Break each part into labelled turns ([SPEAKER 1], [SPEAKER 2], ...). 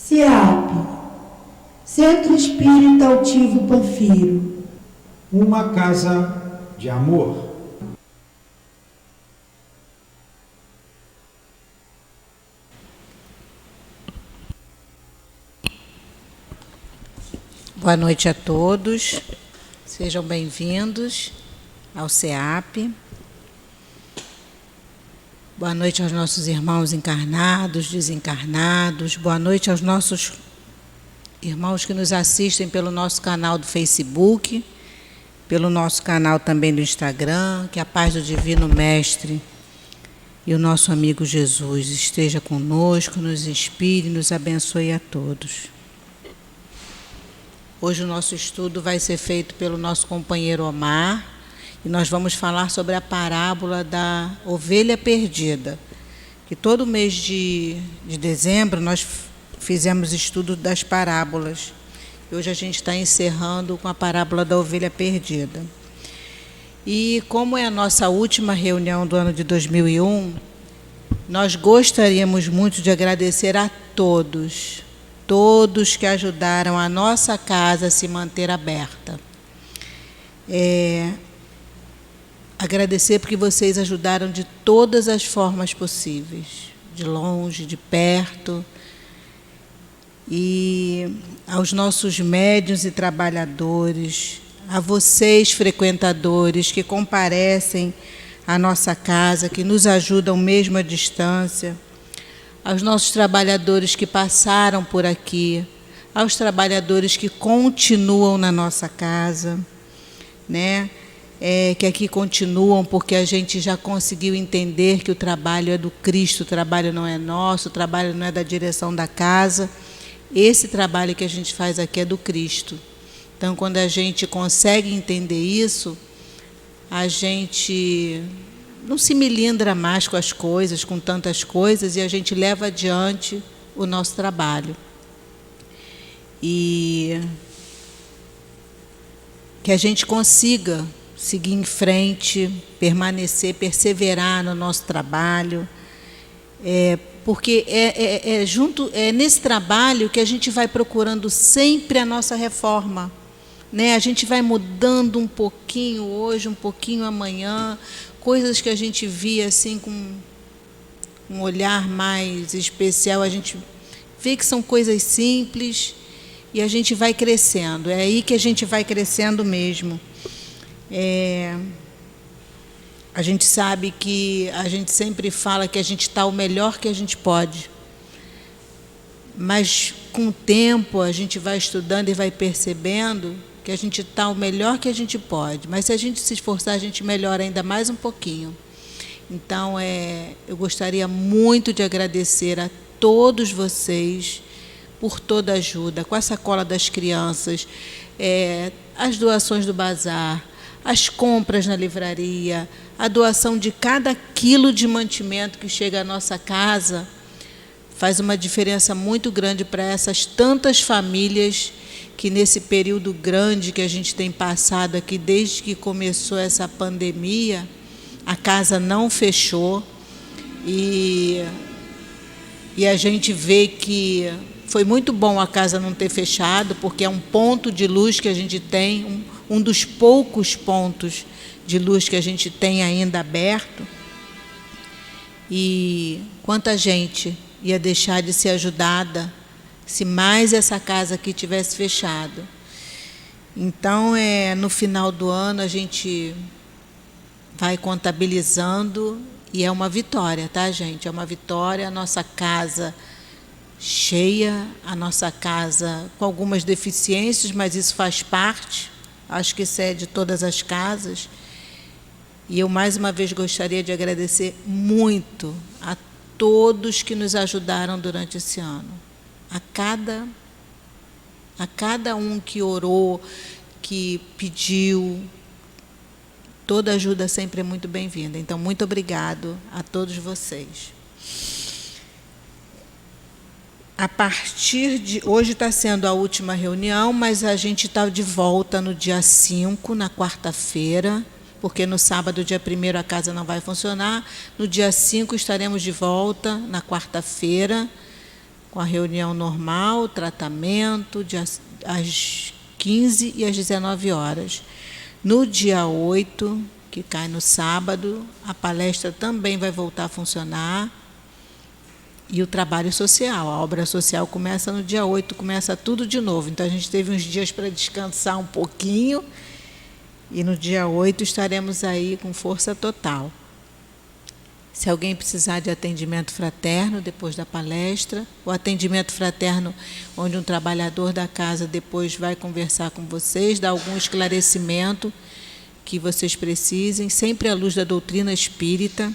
[SPEAKER 1] CEAP, Centro Espírita Altivo Panfiro.
[SPEAKER 2] Uma casa de amor.
[SPEAKER 3] Boa noite a todos, sejam bem-vindos ao CEAP. Boa noite aos nossos irmãos encarnados, desencarnados. Boa noite aos nossos irmãos que nos assistem pelo nosso canal do Facebook, pelo nosso canal também do Instagram. Que a paz do Divino Mestre e o nosso amigo Jesus esteja conosco, nos inspire e nos abençoe a todos. Hoje o nosso estudo vai ser feito pelo nosso companheiro Omar, e nós vamos falar sobre a parábola da ovelha perdida, que todo mês de dezembro nós fizemos estudo das parábolas. E hoje a gente está encerrando com a parábola da ovelha perdida. E como é a nossa última reunião do ano de 2001, nós gostaríamos muito de agradecer a todos que ajudaram a nossa casa a se manter aberta. Agradecer porque vocês ajudaram de todas as formas possíveis, de longe, de perto, e aos nossos médiuns e trabalhadores, a vocês frequentadores que comparecem à nossa casa, que nos ajudam mesmo à distância, aos nossos trabalhadores que passaram por aqui, aos trabalhadores que continuam na nossa casa, né? Que aqui continuam porque a gente já conseguiu entender que o trabalho é do Cristo, o trabalho não é nosso, o trabalho não é da direção da casa. Esse trabalho que a gente faz aqui é do Cristo. Então, quando a gente consegue entender isso, a gente não se melindra mais com as coisas, com tantas coisas, e a gente leva adiante o nosso trabalho. E que a gente consiga seguir em frente, permanecer, perseverar no nosso trabalho, porque é nesse trabalho que a gente vai procurando sempre a nossa reforma, né? A gente vai mudando um pouquinho hoje, um pouquinho amanhã, coisas que a gente via assim com um olhar mais especial, a gente vê que são coisas simples e a gente vai crescendo. É aí que a gente vai crescendo mesmo. A gente sabe que a gente sempre fala que a gente está o melhor que a gente pode, mas com o tempo a gente vai estudando e vai percebendo que a gente está o melhor que a gente pode, mas se a gente se esforçar, a gente melhora ainda mais um pouquinho. Então, eu gostaria muito de agradecer a todos vocês por toda a ajuda, com a sacola das crianças, as doações do bazar, as compras na livraria, a doação de cada quilo de mantimento que chega à nossa casa, faz uma diferença muito grande para essas tantas famílias que nesse período grande que a gente tem passado aqui, desde que começou essa pandemia, a casa não fechou, e a gente vê que foi muito bom a casa não ter fechado, porque é um ponto de luz que a gente tem, um dos poucos pontos de luz que a gente tem ainda aberto. E quanta gente ia deixar de ser ajudada se mais essa casa aqui tivesse fechado. Então, no final do ano, a gente vai contabilizando, e é uma vitória, tá, gente? É uma vitória, a nossa casa cheia, a nossa casa com algumas deficiências, mas isso faz parte, acho que isso é de todas as casas. E eu, mais uma vez, gostaria de agradecer muito a todos que nos ajudaram durante esse ano. A cada um que orou, que pediu, toda ajuda sempre é muito bem-vinda. Então, muito obrigado a todos vocês. A partir de hoje está sendo a última reunião, mas a gente está de volta no dia 5, na quarta-feira, porque no sábado, dia 1º, a casa não vai funcionar. No dia 5 estaremos de volta, na quarta-feira, com a reunião normal, tratamento, às 15 e às 19 horas. No dia 8, que cai no sábado, a palestra também vai voltar a funcionar. E o trabalho social, a obra social começa no dia 8, começa tudo de novo. Então, a gente teve uns dias para descansar um pouquinho. E no dia 8 estaremos aí com força total. Se alguém precisar de atendimento fraterno depois da palestra, o atendimento fraterno onde um trabalhador da casa depois vai conversar com vocês, dar algum esclarecimento que vocês precisem, sempre à luz da doutrina espírita.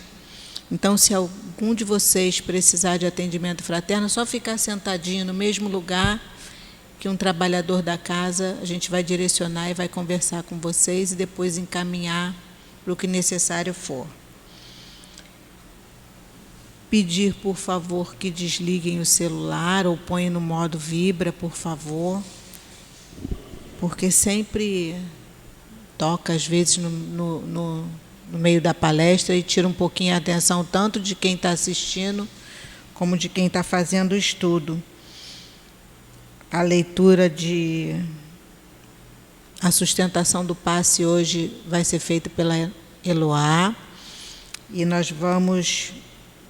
[SPEAKER 3] Então, se algum de vocês precisar de atendimento fraterno, é só ficar sentadinho no mesmo lugar que um trabalhador da casa, a gente vai direcionar e vai conversar com vocês e depois encaminhar para o que necessário for. Pedir, por favor, que desliguem o celular ou ponham no modo vibra, por favor, porque sempre toca, às vezes, no meio da palestra e tira um pouquinho a atenção tanto de quem está assistindo como de quem está fazendo o estudo. A leitura a sustentação do passe hoje vai ser feita pela Eloá e nós vamos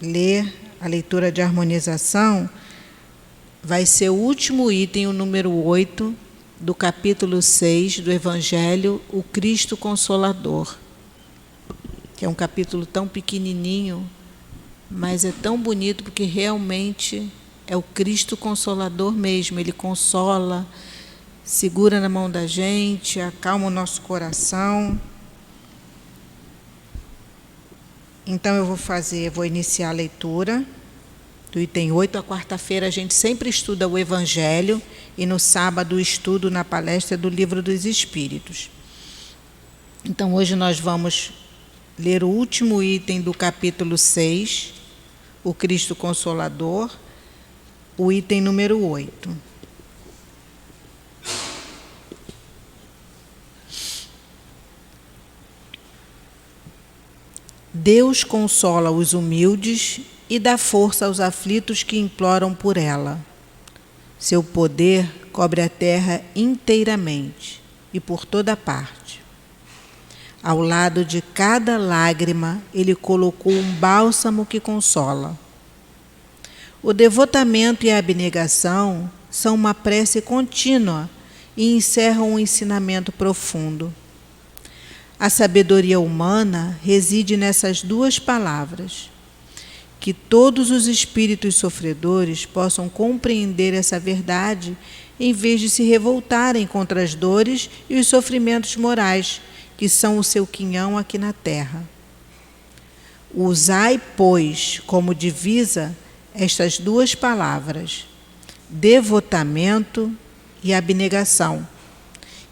[SPEAKER 3] ler a leitura de harmonização. Vai ser o último item, o número 8, do capítulo 6 do Evangelho, o Cristo Consolador, que é um capítulo tão pequenininho, mas é tão bonito porque realmente é o Cristo Consolador mesmo. Ele consola, segura na mão da gente, acalma o nosso coração. Então eu vou iniciar a leitura do item 8. A quarta-feira a gente sempre estuda o Evangelho e no sábado estudo na palestra do Livro dos Espíritos. Então hoje nós vamos ler o último item do capítulo 6, o Cristo Consolador, o item número 8. Deus consola os humildes e dá força aos aflitos que imploram por ela. Seu poder cobre a terra inteiramente e por toda parte. Ao lado de cada lágrima, ele colocou um bálsamo que consola. O devotamento e a abnegação são uma prece contínua e encerram um ensinamento profundo. A sabedoria humana reside nessas duas palavras. Que todos os espíritos sofredores possam compreender essa verdade em vez de se revoltarem contra as dores e os sofrimentos morais, que são o seu quinhão aqui na terra. Usai, pois, como divisa estas duas palavras, devotamento e abnegação,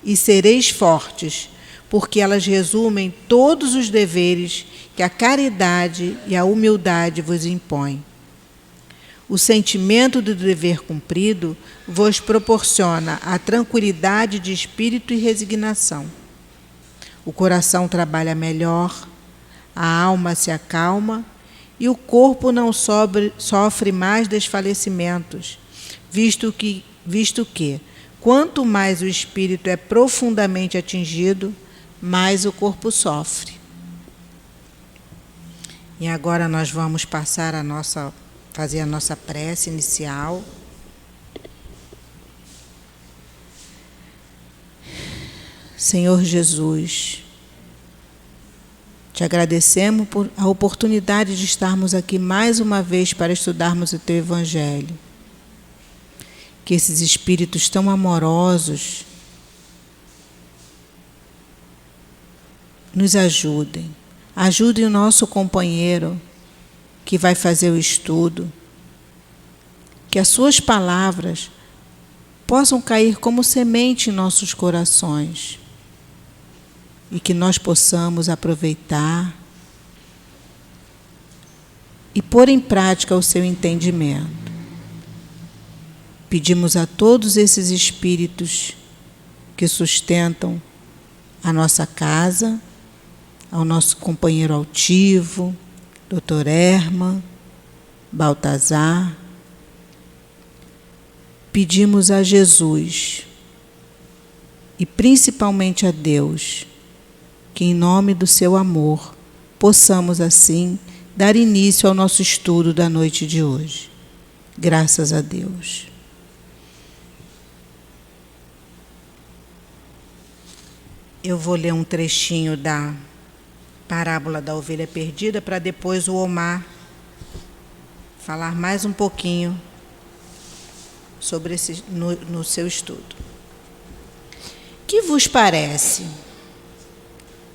[SPEAKER 3] e sereis fortes, porque elas resumem todos os deveres que a caridade e a humildade vos impõem. O sentimento do dever cumprido vos proporciona a tranquilidade de espírito e resignação. O coração trabalha melhor, a alma se acalma e o corpo não sofre mais desfalecimentos, visto que, quanto mais o espírito é profundamente atingido, mais o corpo sofre. E agora nós vamos fazer a nossa prece inicial. Senhor Jesus, te agradecemos por a oportunidade de estarmos aqui mais uma vez para estudarmos o teu Evangelho. Que esses espíritos tão amorosos nos ajudem. Ajudem o nosso companheiro que vai fazer o estudo. Que as suas palavras possam cair como semente em nossos corações. E que nós possamos aproveitar e pôr em prática o seu entendimento. Pedimos a todos esses espíritos que sustentam a nossa casa, ao nosso companheiro altivo, Dr. Herman, Baltazar, pedimos a Jesus, e principalmente a Deus, que em nome do seu amor, possamos assim dar início ao nosso estudo da noite de hoje. Graças a Deus. Eu vou ler um trechinho da parábola da ovelha perdida para depois o Omar falar mais um pouquinho sobre no seu estudo. Que vos parece?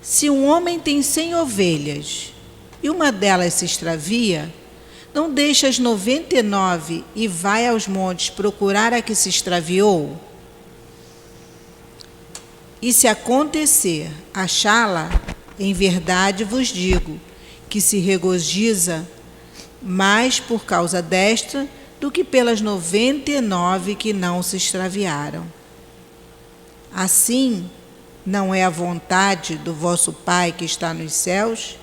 [SPEAKER 3] Se um homem tem 100 ovelhas e uma delas se extravia, não deixa as 99 e vai aos montes procurar a que se extraviou? E se acontecer achá-la, em verdade vos digo, que se regozija mais por causa desta do que pelas 99 que não se extraviaram. Assim, não é a vontade do vosso Pai que está nos céus,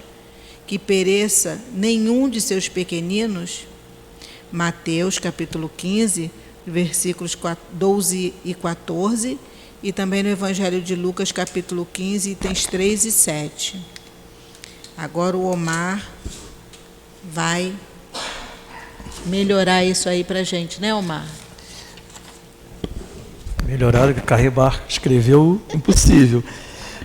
[SPEAKER 3] que pereça nenhum de seus pequeninos? Mateus, capítulo 15, versículos 12 e 14, e também no Evangelho de Lucas, capítulo 15, itens 3 e 7. Agora o Omar vai melhorar isso aí para a gente, né, Omar?
[SPEAKER 4] Melhorar o que Carrebar escreveu, impossível.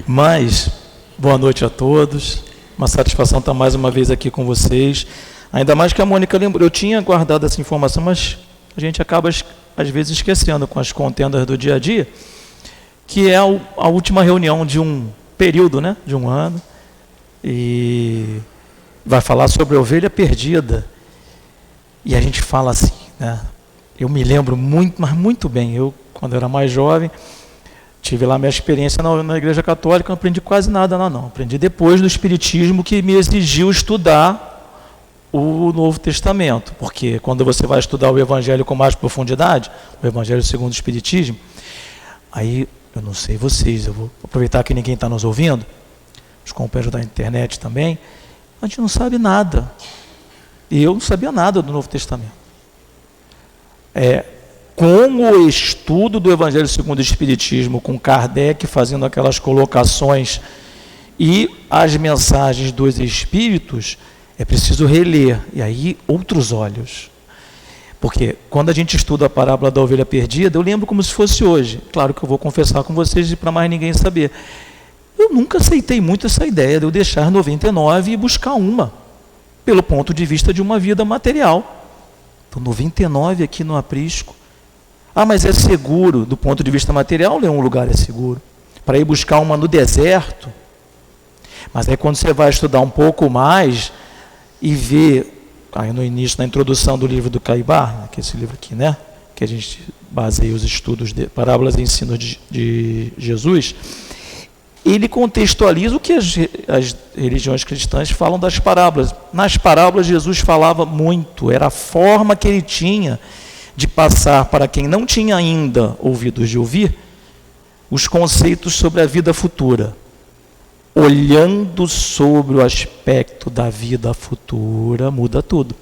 [SPEAKER 4] Mas, boa noite a todos. Uma satisfação estar mais uma vez aqui com vocês. Ainda mais que a Mônica lembrou. Eu tinha guardado essa informação, mas a gente acaba, às vezes, esquecendo com as contendas do dia a dia, que é a última reunião de um período, né, de um ano. E vai falar sobre a ovelha perdida. E a gente fala assim, né? Eu me lembro muito, mas muito bem. Eu, quando eu era mais jovem, tive lá minha experiência na Igreja Católica, não aprendi quase nada lá não. Aprendi depois do Espiritismo, que me exigiu estudar o Novo Testamento. Porque quando você vai estudar o Evangelho com mais profundidade, o Evangelho segundo o Espiritismo, aí, eu não sei vocês, eu vou aproveitar que ninguém está nos ouvindo, os companheiros da internet também, a gente não sabe nada. E eu não sabia nada do Novo Testamento. Com o estudo do Evangelho segundo o Espiritismo, com Kardec fazendo aquelas colocações e as mensagens dos Espíritos, é preciso reler, e aí outros olhos. Porque quando a gente estuda a parábola da ovelha perdida, eu lembro como se fosse hoje. Claro que eu vou confessar com vocês para mais ninguém saber. Eu nunca aceitei muito essa ideia de eu deixar 99 e buscar uma, pelo ponto de vista de uma vida material. Então, 99 aqui no aprisco. Ah, mas é seguro do ponto de vista material? Nenhum lugar é seguro. Para ir buscar uma no deserto. Mas aí quando você vai estudar um pouco mais e ver, aí no início, na introdução do livro do Carrebar, que é esse livro aqui, né? Que a gente baseia os estudos de parábolas e ensinos de Jesus, ele contextualiza o que as religiões cristãs falam das parábolas. Nas parábolas, Jesus falava muito, era a forma que ele tinha de passar para quem não tinha ainda ouvidos de ouvir, os conceitos sobre a vida futura, olhando sobre o aspecto da vida futura, muda tudo.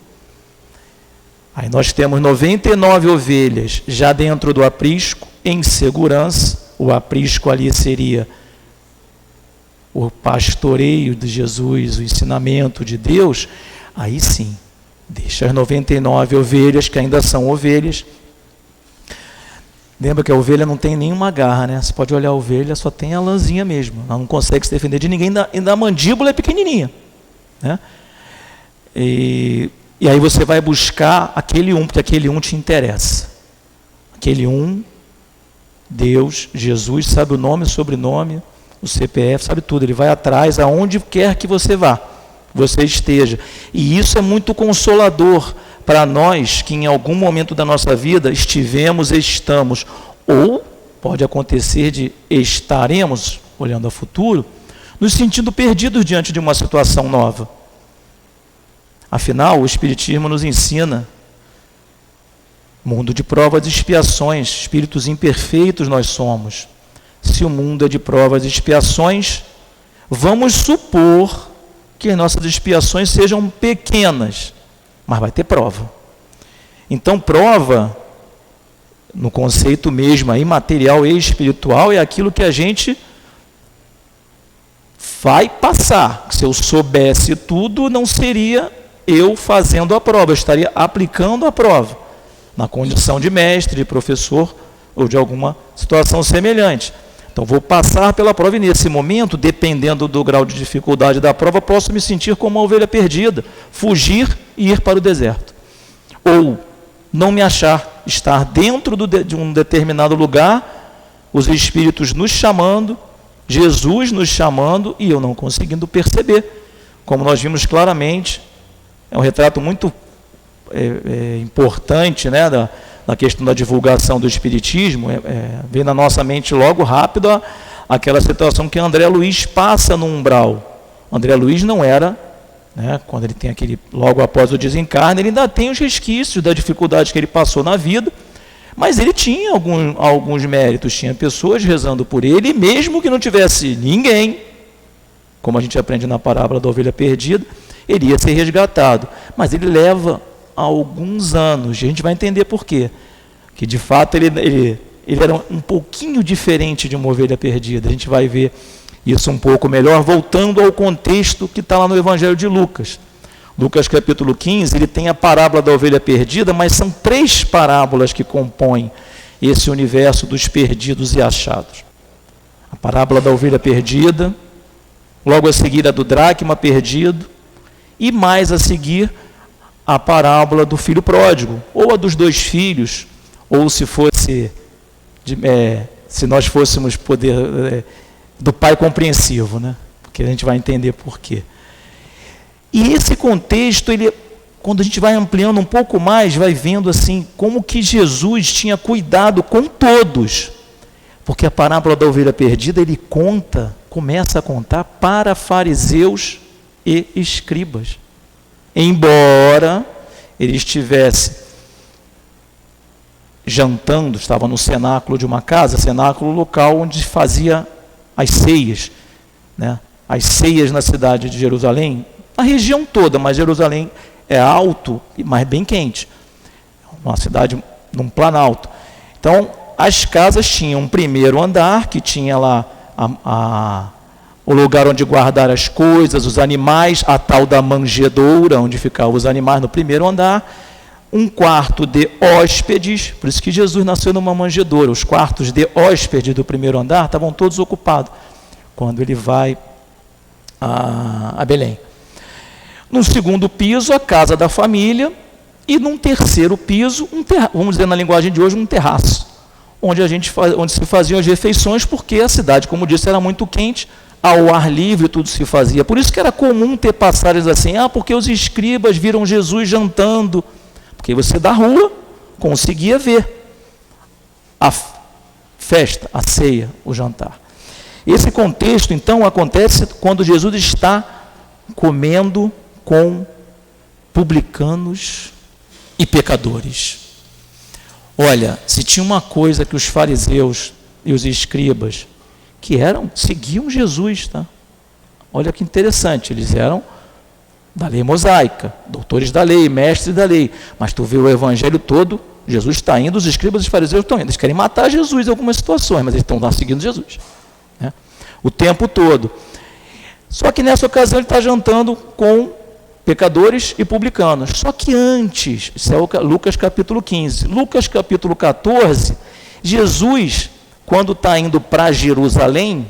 [SPEAKER 4] Aí nós temos 99 ovelhas já dentro do aprisco, em segurança. O aprisco ali seria o pastoreio de Jesus, o ensinamento de Deus. Aí sim, deixa as 99 ovelhas, que ainda são ovelhas. Lembra que a ovelha não tem nenhuma garra, né? Você pode olhar a ovelha, só tem a lãzinha mesmo. Ela não consegue se defender de ninguém, ainda a mandíbula é pequenininha, né? E aí você vai buscar aquele porque aquele te interessa. Aquele Deus, Jesus, sabe o nome, o sobrenome, o CPF, sabe tudo. Ele vai atrás, aonde quer que você vá, você esteja. E isso é muito consolador para nós que em algum momento da nossa vida estivemos e estamos, ou pode acontecer de estaremos, olhando ao futuro, nos sentindo perdidos diante de uma situação nova. Afinal, o Espiritismo nos ensina, mundo de provas e expiações, espíritos imperfeitos nós somos. Se o mundo é de provas e expiações, vamos supor que as nossas expiações sejam pequenas, mas vai ter prova. Então, prova no conceito mesmo aí, material e espiritual, é aquilo que a gente vai passar. Se eu soubesse tudo, não seria eu fazendo a prova, eu estaria aplicando a prova, na condição de mestre, de professor, ou de alguma situação semelhante. Então, vou passar pela prova e, nesse momento, dependendo do grau de dificuldade da prova, posso me sentir como uma ovelha perdida, fugir e ir para o deserto. Ou não me achar, estar dentro de um determinado lugar, os Espíritos nos chamando, Jesus nos chamando, e eu não conseguindo perceber. Como nós vimos claramente, é um retrato muito importante, né, da questão da divulgação do Espiritismo. Vem na nossa mente logo rápido aquela situação que André Luiz passa no umbral. André Luiz não era, né, quando ele tem aquele, logo após o desencarne, ele ainda tem os resquícios da dificuldade que ele passou na vida, mas ele tinha alguns méritos, tinha pessoas rezando por ele, e mesmo que não tivesse ninguém, como a gente aprende na parábola da ovelha perdida, ele ia ser resgatado. Mas ele leva alguns anos, a gente vai entender por quê. Que de fato ele era um pouquinho diferente de uma ovelha perdida. A gente vai ver isso um pouco melhor, voltando ao contexto que está lá no Evangelho de Lucas. Lucas capítulo 15, ele tem a parábola da ovelha perdida, mas são 3 parábolas que compõem esse universo dos perdidos e achados. A parábola da ovelha perdida, logo a seguir a do dracma perdido, e mais a seguir a parábola do filho pródigo, ou a dos 2 filhos, ou se fosse, se nós fôssemos do pai compreensivo, né? Porque a gente vai entender por quê. E esse contexto, quando a gente vai ampliando um pouco mais, vai vendo assim, como que Jesus tinha cuidado com todos. Porque a parábola da ovelha perdida, ele começa a contar para fariseus e escribas. Embora ele estivesse jantando, estava no cenáculo de uma casa, cenáculo local onde fazia as ceias, né? As ceias na cidade de Jerusalém, a região toda, mas Jerusalém é alto, mas bem quente, uma cidade num planalto. Então, as casas tinham um primeiro andar, que tinha lá o lugar onde guardar as coisas, os animais, a tal da manjedoura, onde ficavam os animais no primeiro andar, um quarto de hóspedes, por isso que Jesus nasceu numa manjedoura. Os quartos de hóspedes do primeiro andar estavam todos ocupados, quando ele vai a Belém. No segundo piso, a casa da família, e num terceiro piso, vamos dizer na linguagem de hoje, um terraço, onde se faziam as refeições, porque a cidade, como disse, era muito quente, ao ar livre tudo se fazia. Por isso que era comum ter passagens assim, porque os escribas viram Jesus jantando, porque você da rua conseguia ver a festa, a ceia, o jantar. Esse contexto, então, acontece quando Jesus está comendo com publicanos e pecadores. Olha, se tinha uma coisa que os fariseus e os escribas seguiam Jesus, tá? Olha que interessante, eles eram da lei mosaica, doutores da lei, mestres da lei, mas tu vê o evangelho todo, Jesus está indo, os escribas e os fariseus estão indo, eles querem matar Jesus em algumas situações, mas eles estão lá seguindo Jesus, né? O tempo todo. Só que nessa ocasião ele está jantando com pecadores e publicanos. Só que antes, isso é Lucas capítulo 15, Lucas capítulo 14, Jesus, quando está indo para Jerusalém,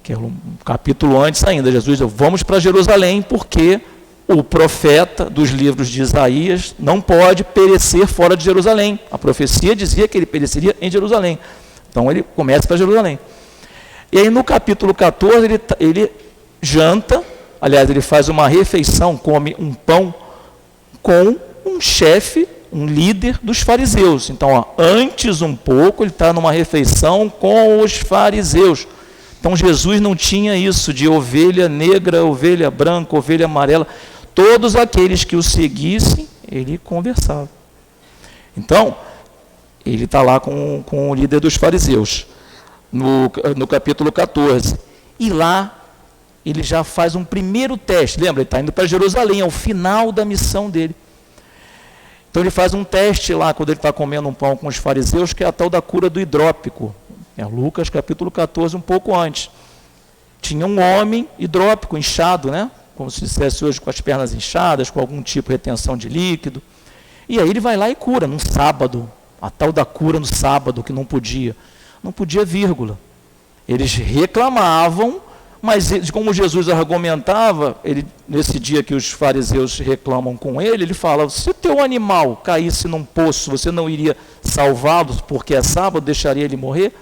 [SPEAKER 4] que é um capítulo antes ainda, Jesus diz, vamos para Jerusalém, porque o profeta dos livros de Isaías não pode perecer fora de Jerusalém. A profecia dizia que ele pereceria em Jerusalém. Então ele começa para Jerusalém. E aí no capítulo 14 ele janta, aliás, ele faz uma refeição, come um pão com um chefe, um líder dos fariseus. Então, antes um pouco, ele está numa refeição com os fariseus. Então, Jesus não tinha isso de ovelha negra, ovelha branca, ovelha amarela. Todos aqueles que o seguissem, ele conversava. Então, ele está lá com o líder dos fariseus, no capítulo 14. E lá, ele já faz um primeiro teste. Lembra, ele está indo para Jerusalém, é o final da missão dele. Então Então ele faz um teste lá, quando ele está comendo um pão com os fariseus, que é a tal da cura do hidrópico. É Lucas capítulo 14, um pouco antes. Tinha um homem hidrópico, inchado, né? Como se dissesse hoje, com as pernas inchadas, com algum tipo de retenção de líquido. E aí ele vai lá e cura, num sábado. A tal da cura no sábado, que não podia. Não podia, vírgula. Eles reclamavam, mas como Jesus argumentava, nesse dia que os fariseus reclamam com ele, ele fala, se o teu animal caísse num poço, você não iria salvá-lo porque é sábado, deixaria ele morrer?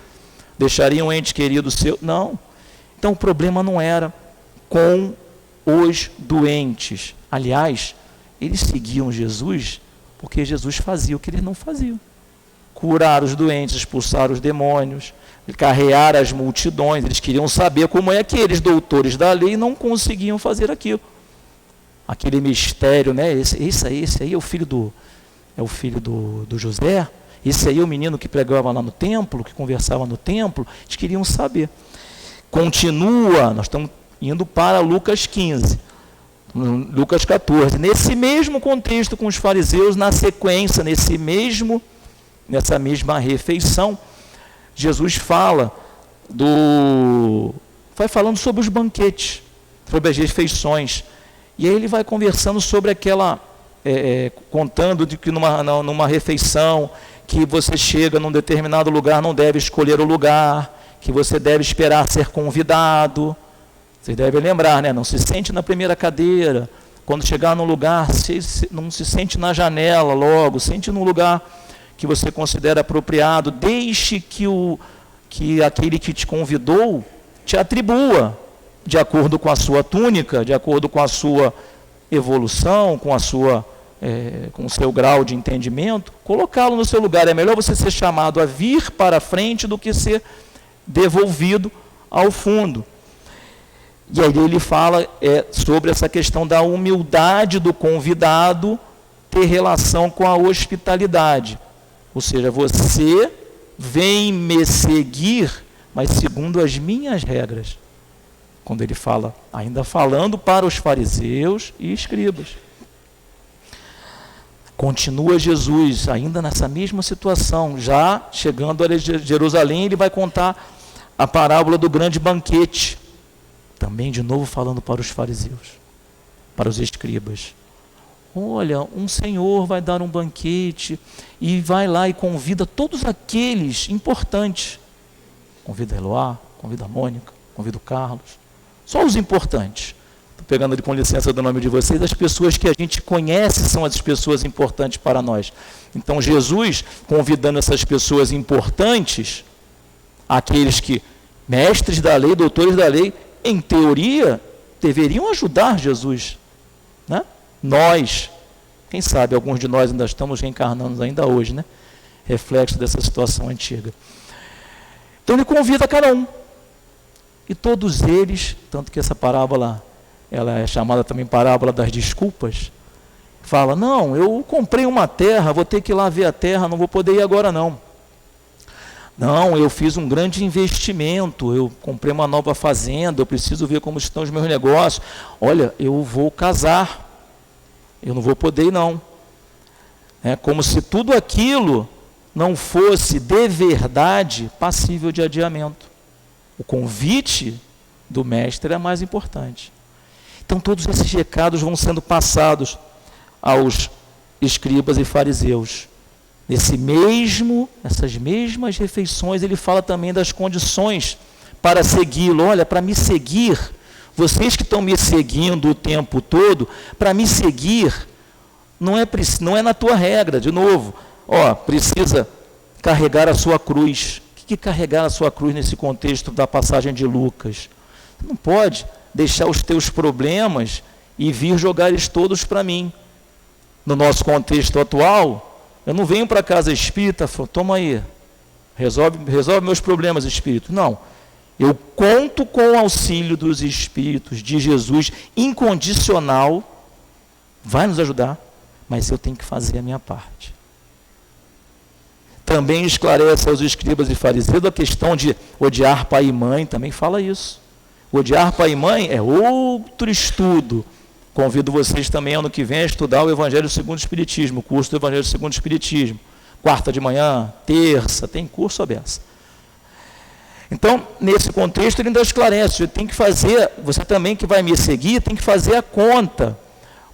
[SPEAKER 4] Deixaria um ente querido seu? Não. Então o problema não era com os doentes. Aliás, eles seguiam Jesus porque Jesus fazia o que eles não faziam. Curar os doentes, expulsar os demônios, carrear as multidões. Eles queriam saber como é que aqueles doutores da lei não conseguiam fazer aquilo. Aquele mistério, né? Esse aí é o filho do José. Esse aí é o menino que pregava lá no templo, que conversava no templo. Eles queriam saber. Continua, nós estamos indo para Lucas 15, Lucas 14. Nesse mesmo contexto com os fariseus, na sequência, nessa mesma refeição, Jesus vai falando sobre os banquetes, sobre as refeições. E aí ele vai conversando sobre contando de que numa refeição, que você chega num determinado lugar, não deve escolher o lugar, que você deve esperar ser convidado. Vocês devem lembrar, né? Não se sente na primeira cadeira. Quando chegar num lugar, não se sente na janela logo, sente num lugar que você considera apropriado. Deixe que aquele que te convidou te atribua, de acordo com a sua túnica, de acordo com a sua evolução, com o seu grau de entendimento, colocá-lo no seu lugar. É melhor você ser chamado a vir para a frente do que ser devolvido ao fundo. E aí ele fala sobre essa questão da humildade do convidado ter relação com a hospitalidade. Ou seja, você vem me seguir, mas segundo as minhas regras. Quando ele fala, ainda falando para os fariseus e escribas. Continua Jesus, ainda nessa mesma situação, já chegando a Jerusalém, ele vai contar a parábola do grande banquete. Também de novo falando para os fariseus, para os escribas. Olha, um senhor vai dar um banquete e vai lá e convida todos aqueles importantes. Convida a Eloá, convida a Mônica, convida o Carlos. Só os importantes. Estou pegando ali com licença do nome de vocês. As pessoas que a gente conhece são as pessoas importantes para nós. Então Jesus, convidando essas pessoas importantes, aqueles que, mestres da lei, doutores da lei, em teoria, deveriam ajudar Jesus, né? Nós, quem sabe, alguns de nós ainda estamos reencarnando ainda hoje, né? Reflexo dessa situação antiga. Então ele convida cada um. E todos eles, tanto que essa parábola, ela é chamada também parábola das desculpas, fala, não, eu comprei uma terra, vou ter que ir lá ver a terra, não vou poder ir agora não. Não, eu fiz um grande investimento, eu comprei uma nova fazenda, eu preciso ver como estão os meus negócios. Olha, eu vou casar, eu não vou poder ir não. É como se tudo aquilo não fosse de verdade passível de adiamento. O convite do mestre é mais importante. Então todos esses recados vão sendo passados aos escribas e fariseus. Essas mesmas refeições, ele fala também das condições para segui-lo. Olha, para me seguir, vocês que estão me seguindo o tempo todo, para me seguir, não é na tua regra, de novo, precisa carregar a sua cruz. O que é carregar a sua cruz nesse contexto da passagem de Lucas? Você não pode deixar os teus problemas e vir jogar eles todos para mim. No nosso contexto atual, eu não venho para a casa espírita, toma aí, resolve meus problemas, espírito. Não, eu conto com o auxílio dos espíritos de Jesus, incondicional, vai nos ajudar, mas eu tenho que fazer a minha parte. Também esclarece aos escribas e fariseus a questão de odiar pai e mãe, também fala isso. Odiar pai e mãe é outro estudo Convido vocês também ano que vem a estudar o Evangelho segundo o Espiritismo, o curso do Evangelho segundo o Espiritismo. Quarta de manhã, terça, tem curso aberto. Então, nesse contexto, ele ainda esclarece, você também que vai me seguir, tem que fazer a conta,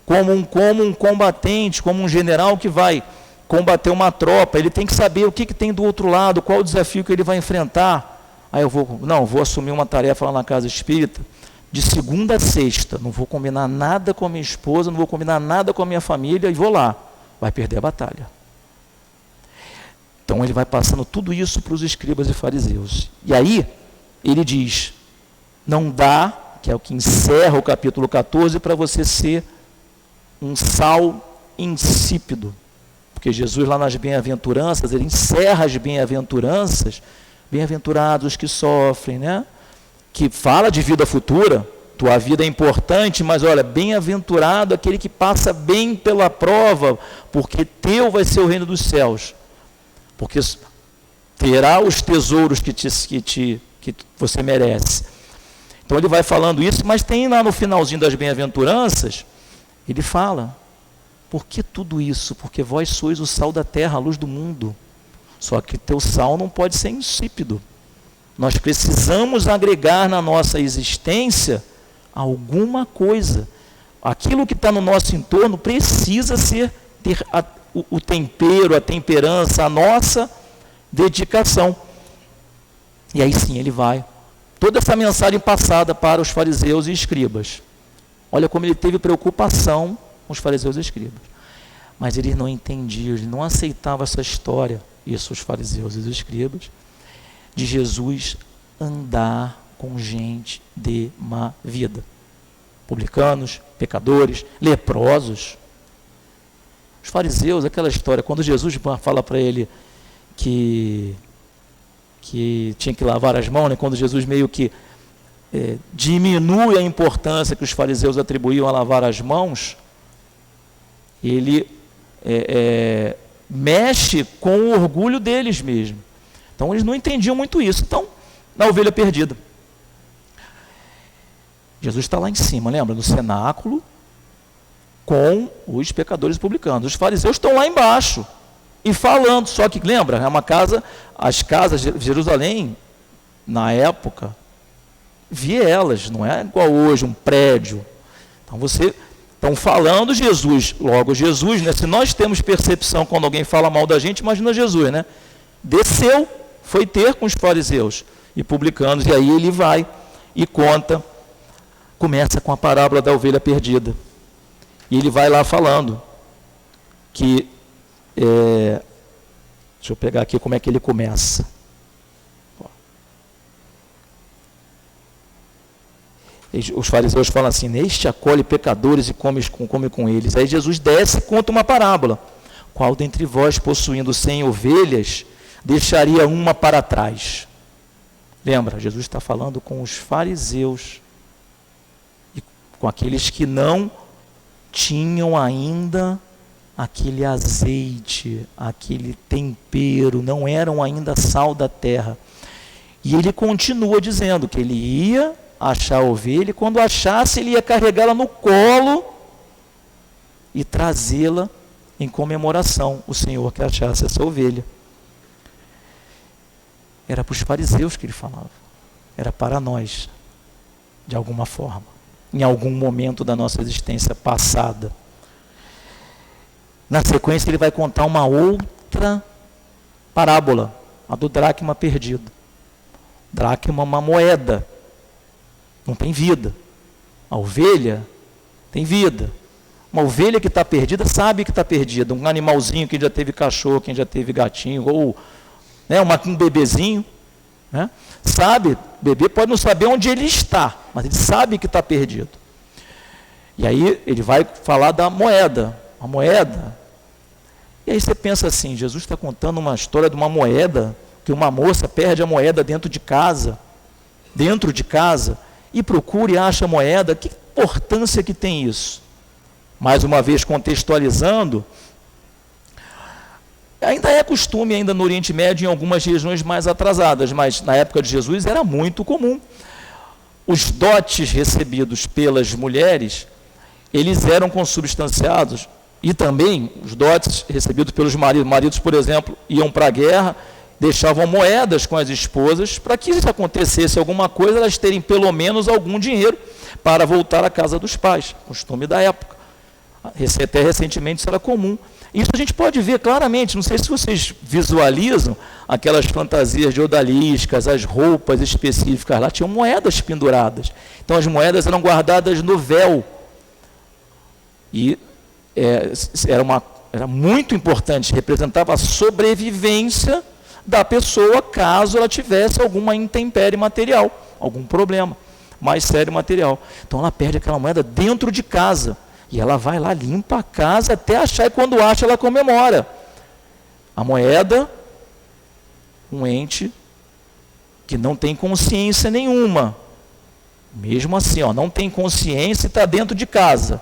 [SPEAKER 4] como um combatente, como um general que vai combater uma tropa, ele tem que saber o que tem do outro lado, qual o desafio que ele vai enfrentar. Aí eu vou assumir uma tarefa lá na casa espírita, de segunda a sexta, não vou combinar nada com a minha esposa, não vou combinar nada com a minha família, e vou lá, vai perder a batalha. Então ele vai passando tudo isso para os escribas e fariseus. E aí, ele diz, não dá, que é o que encerra o capítulo 14, para você ser um sal insípido. Porque Jesus lá nas bem-aventuranças, ele encerra as bem-aventuranças, bem-aventurados os que sofrem, né? Que fala de vida futura, tua vida é importante, mas olha, bem-aventurado aquele que passa bem pela prova, porque teu vai ser o reino dos céus. Porque terá os tesouros que você merece. Então ele vai falando isso, mas tem lá no finalzinho das bem-aventuranças, ele fala, por que tudo isso? Porque vós sois o sal da terra, a luz do mundo. Só que teu sal não pode ser insípido. Nós precisamos agregar na nossa existência alguma coisa. Aquilo que está no nosso entorno precisa ter o tempero, a temperança, a nossa dedicação. E aí sim ele vai. Toda essa mensagem passada para os fariseus e escribas. Olha como ele teve preocupação com os fariseus e escribas. Mas eles não entendiam, eles não aceitavam essa história, isso os fariseus e os escribas, de Jesus andar com gente de má vida. Publicanos, pecadores, leprosos. Os fariseus, aquela história, quando Jesus fala para ele que tinha que lavar as mãos, né? Quando Jesus meio que diminui a importância que os fariseus atribuíam a lavar as mãos, ele mexe com o orgulho deles mesmo. Então eles não entendiam muito isso. Então, na ovelha perdida, Jesus está lá em cima, lembra? No cenáculo, com os pecadores publicanos. Os fariseus estão lá embaixo e falando, só que lembra, é uma casa, as casas de Jerusalém, na época, vielas, não é igual hoje, um prédio. Então estão falando Jesus, logo Jesus, né? Se nós temos percepção quando alguém fala mal da gente, imagina Jesus, né? Desceu, foi ter com os fariseus e publicanos, e aí ele vai e conta, começa com a parábola da ovelha perdida. E ele vai lá falando que, deixa eu pegar aqui como é que ele começa. Os fariseus falam assim, este acolhe pecadores e come com eles. Aí Jesus desce e conta uma parábola. Qual dentre vós, possuindo 100 ovelhas, deixaria uma para trás? Lembra, Jesus está falando com os fariseus e com aqueles que não tinham ainda aquele azeite, aquele tempero, não eram ainda sal da terra. E ele continua dizendo que ele ia achar a ovelha, e quando achasse, ele ia carregá-la no colo e trazê-la em comemoração, o Senhor que achasse essa ovelha. Era para os fariseus que ele falava, era para nós, de alguma forma, em algum momento da nossa existência passada. Na sequência, ele vai contar uma outra parábola, a do dracma perdido. Dracma é uma moeda, não tem vida. A ovelha tem vida. Uma ovelha que está perdida sabe que está perdida. Um animalzinho, quem já teve cachorro, quem já teve gatinho, ou um bebezinho, né? Sabe, o bebê pode não saber onde ele está, mas ele sabe que está perdido. E aí ele vai falar da moeda, a moeda. E aí você pensa assim, Jesus está contando uma história de uma moeda, que uma moça perde a moeda dentro de casa, e procura e acha a moeda. Que importância que tem isso? Mais uma vez contextualizando, ainda é costume ainda no Oriente Médio, em algumas regiões mais atrasadas, mas na época de Jesus era muito comum. Os dotes recebidos pelas mulheres eles eram consubstanciados, e também os dotes recebidos pelos maridos. Maridos, por exemplo, iam para a guerra, deixavam moedas com as esposas, para que se acontecesse alguma coisa, elas terem pelo menos algum dinheiro para voltar à casa dos pais, costume da época. Até recentemente isso era comum. Isso a gente pode ver claramente, não sei se vocês visualizam aquelas fantasias de odaliscas, as roupas específicas lá, tinham moedas penduradas. Então as moedas eram guardadas no véu. E era muito importante, representava a sobrevivência da pessoa caso ela tivesse alguma intempérie material, algum problema mais sério material. Então ela perde aquela moeda dentro de casa. E ela vai lá, limpa a casa até achar, e quando acha, ela comemora. A moeda, um ente que não tem consciência nenhuma. Mesmo assim, não tem consciência e está dentro de casa.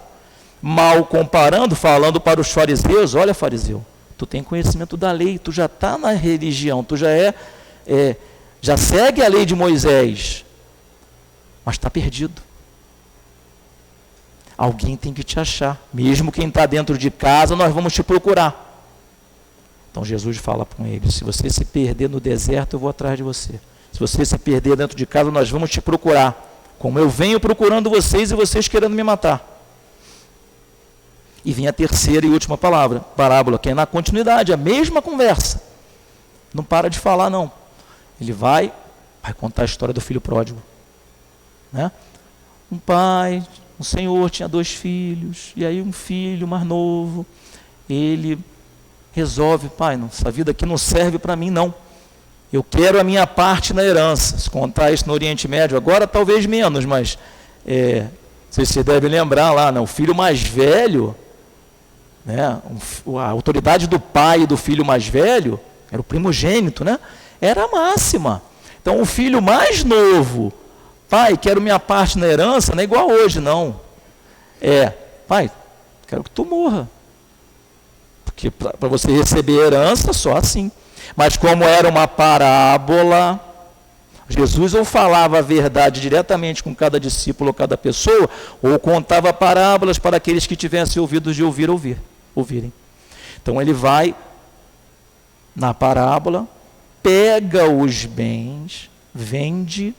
[SPEAKER 4] Mal comparando, falando para os fariseus, olha fariseu, tu tem conhecimento da lei, tu já está na religião, tu já segue a lei de Moisés, mas está perdido. Alguém tem que te achar. Mesmo quem está dentro de casa, nós vamos te procurar. Então Jesus fala com ele: se você se perder no deserto, eu vou atrás de você. Se você se perder dentro de casa, nós vamos te procurar. Como eu venho procurando vocês e vocês querendo me matar. E vem a terceira e última parábola, que é na continuidade, a mesma conversa. Não para de falar, não. Ele vai contar a história do filho pródigo. Né? Um pai... O senhor tinha 2 filhos, e aí um filho mais novo, ele resolve: pai, essa vida aqui não serve para mim não, eu quero a minha parte na herança. Se contar isso no Oriente Médio, agora talvez menos, mas você deve lembrar lá, né, o filho mais velho, né, a autoridade do pai e do filho mais velho, era o primogênito, né, era a máxima. Então o filho mais novo: pai, quero minha parte na herança, não é igual hoje, não. Pai, quero que tu morra. Porque para você receber herança, só assim. Mas como era uma parábola, Jesus ou falava a verdade diretamente com cada discípulo ou cada pessoa, ou contava parábolas para aqueles que tivessem ouvidos de ouvirem. Então ele vai na parábola, pega os bens, vende.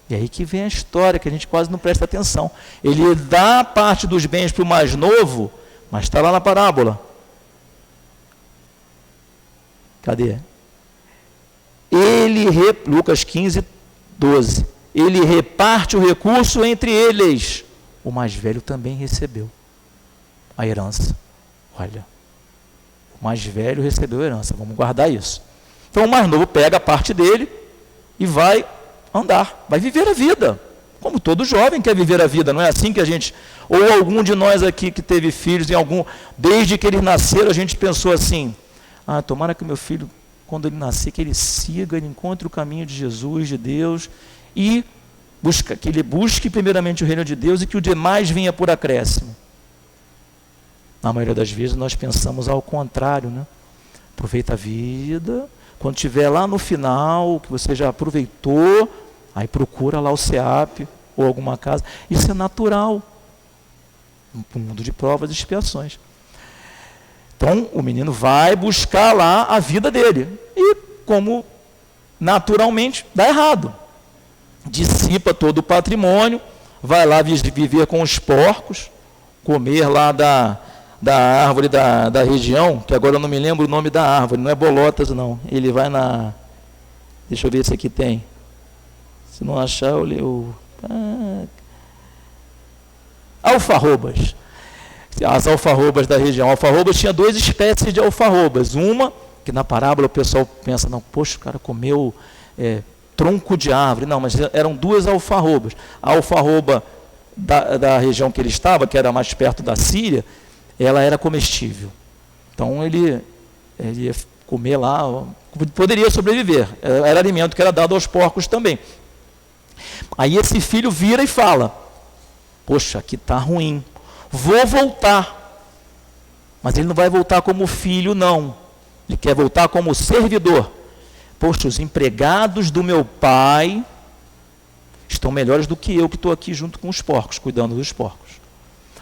[SPEAKER 4] E aí que vem a história, que a gente quase não presta atenção. Ele dá parte dos bens para o mais novo, mas está lá na parábola. Cadê? Lucas 15, 12. Ele reparte o recurso entre eles. O mais velho também recebeu a herança. Olha, o mais velho recebeu a herança, vamos guardar isso. Então o mais novo pega a parte dele e vai andar, vai viver a vida, como todo jovem quer viver a vida, não é assim que a gente, ou algum de nós aqui que teve filhos, desde que eles nasceram, a gente pensou assim: tomara que o meu filho, quando ele nascer, que ele siga, ele encontre o caminho de Jesus, de Deus, e que ele busque primeiramente o reino de Deus e que o demais venha por acréscimo. Na maioria das vezes nós pensamos ao contrário, né? Aproveita a vida, quando estiver lá no final, que você já aproveitou, aí procura lá o SEAP ou alguma casa. Isso é natural, no mundo de provas e expiações. Então, o menino vai buscar lá a vida dele. E, como naturalmente, dá errado. Dissipa todo o patrimônio, vai lá viver com os porcos, comer lá da árvore da região, que agora eu não me lembro o nome da árvore, não é bolotas não, ele vai deixa eu ver se aqui tem, se não achar eu leio, alfarrobas, as alfarrobas da região. Alfarrobas tinha 2 espécies de alfarrobas, uma, que na parábola o pessoal pensa, não, poxa, o cara comeu tronco de árvore, não, mas eram 2 alfarrobas, a alfarroba da região que ele estava, que era mais perto da Síria, ela era comestível. Então ele ia comer lá, poderia sobreviver. Era alimento que era dado aos porcos também. Aí esse filho vira e fala: poxa, aqui está ruim, vou voltar. Mas ele não vai voltar como filho, não. Ele quer voltar como servidor. Poxa, os empregados do meu pai estão melhores do que eu, que estou aqui junto com os porcos, cuidando dos porcos.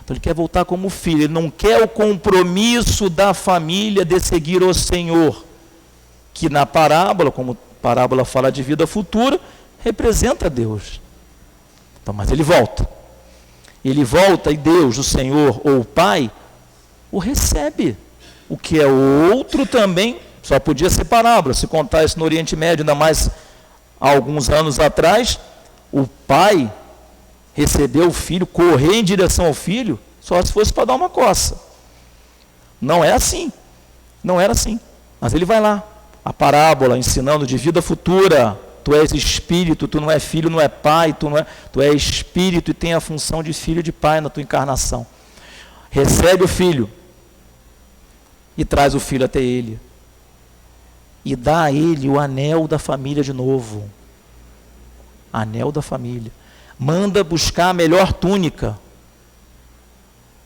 [SPEAKER 4] Então ele quer voltar como filho, ele não quer o compromisso da família de seguir o Senhor, que na parábola, como a parábola fala de vida futura, representa Deus. Então, mas ele volta. Ele volta e Deus, o Senhor ou o Pai, o recebe. O que é outro também, só podia ser parábola. Se contar isso no Oriente Médio, ainda mais há alguns anos atrás, o pai recebeu o filho, correr em direção ao filho, só se fosse para dar uma coça. Não é assim. Não era assim. Mas ele vai lá. A parábola ensinando de vida futura. Tu és espírito, tu não é filho, não é pai, tu é espírito e tem a função de filho e de pai na tua encarnação. Recebe o filho e traz o filho até ele. E dá a ele o anel da família de novo. Anel da família. Manda buscar a melhor túnica.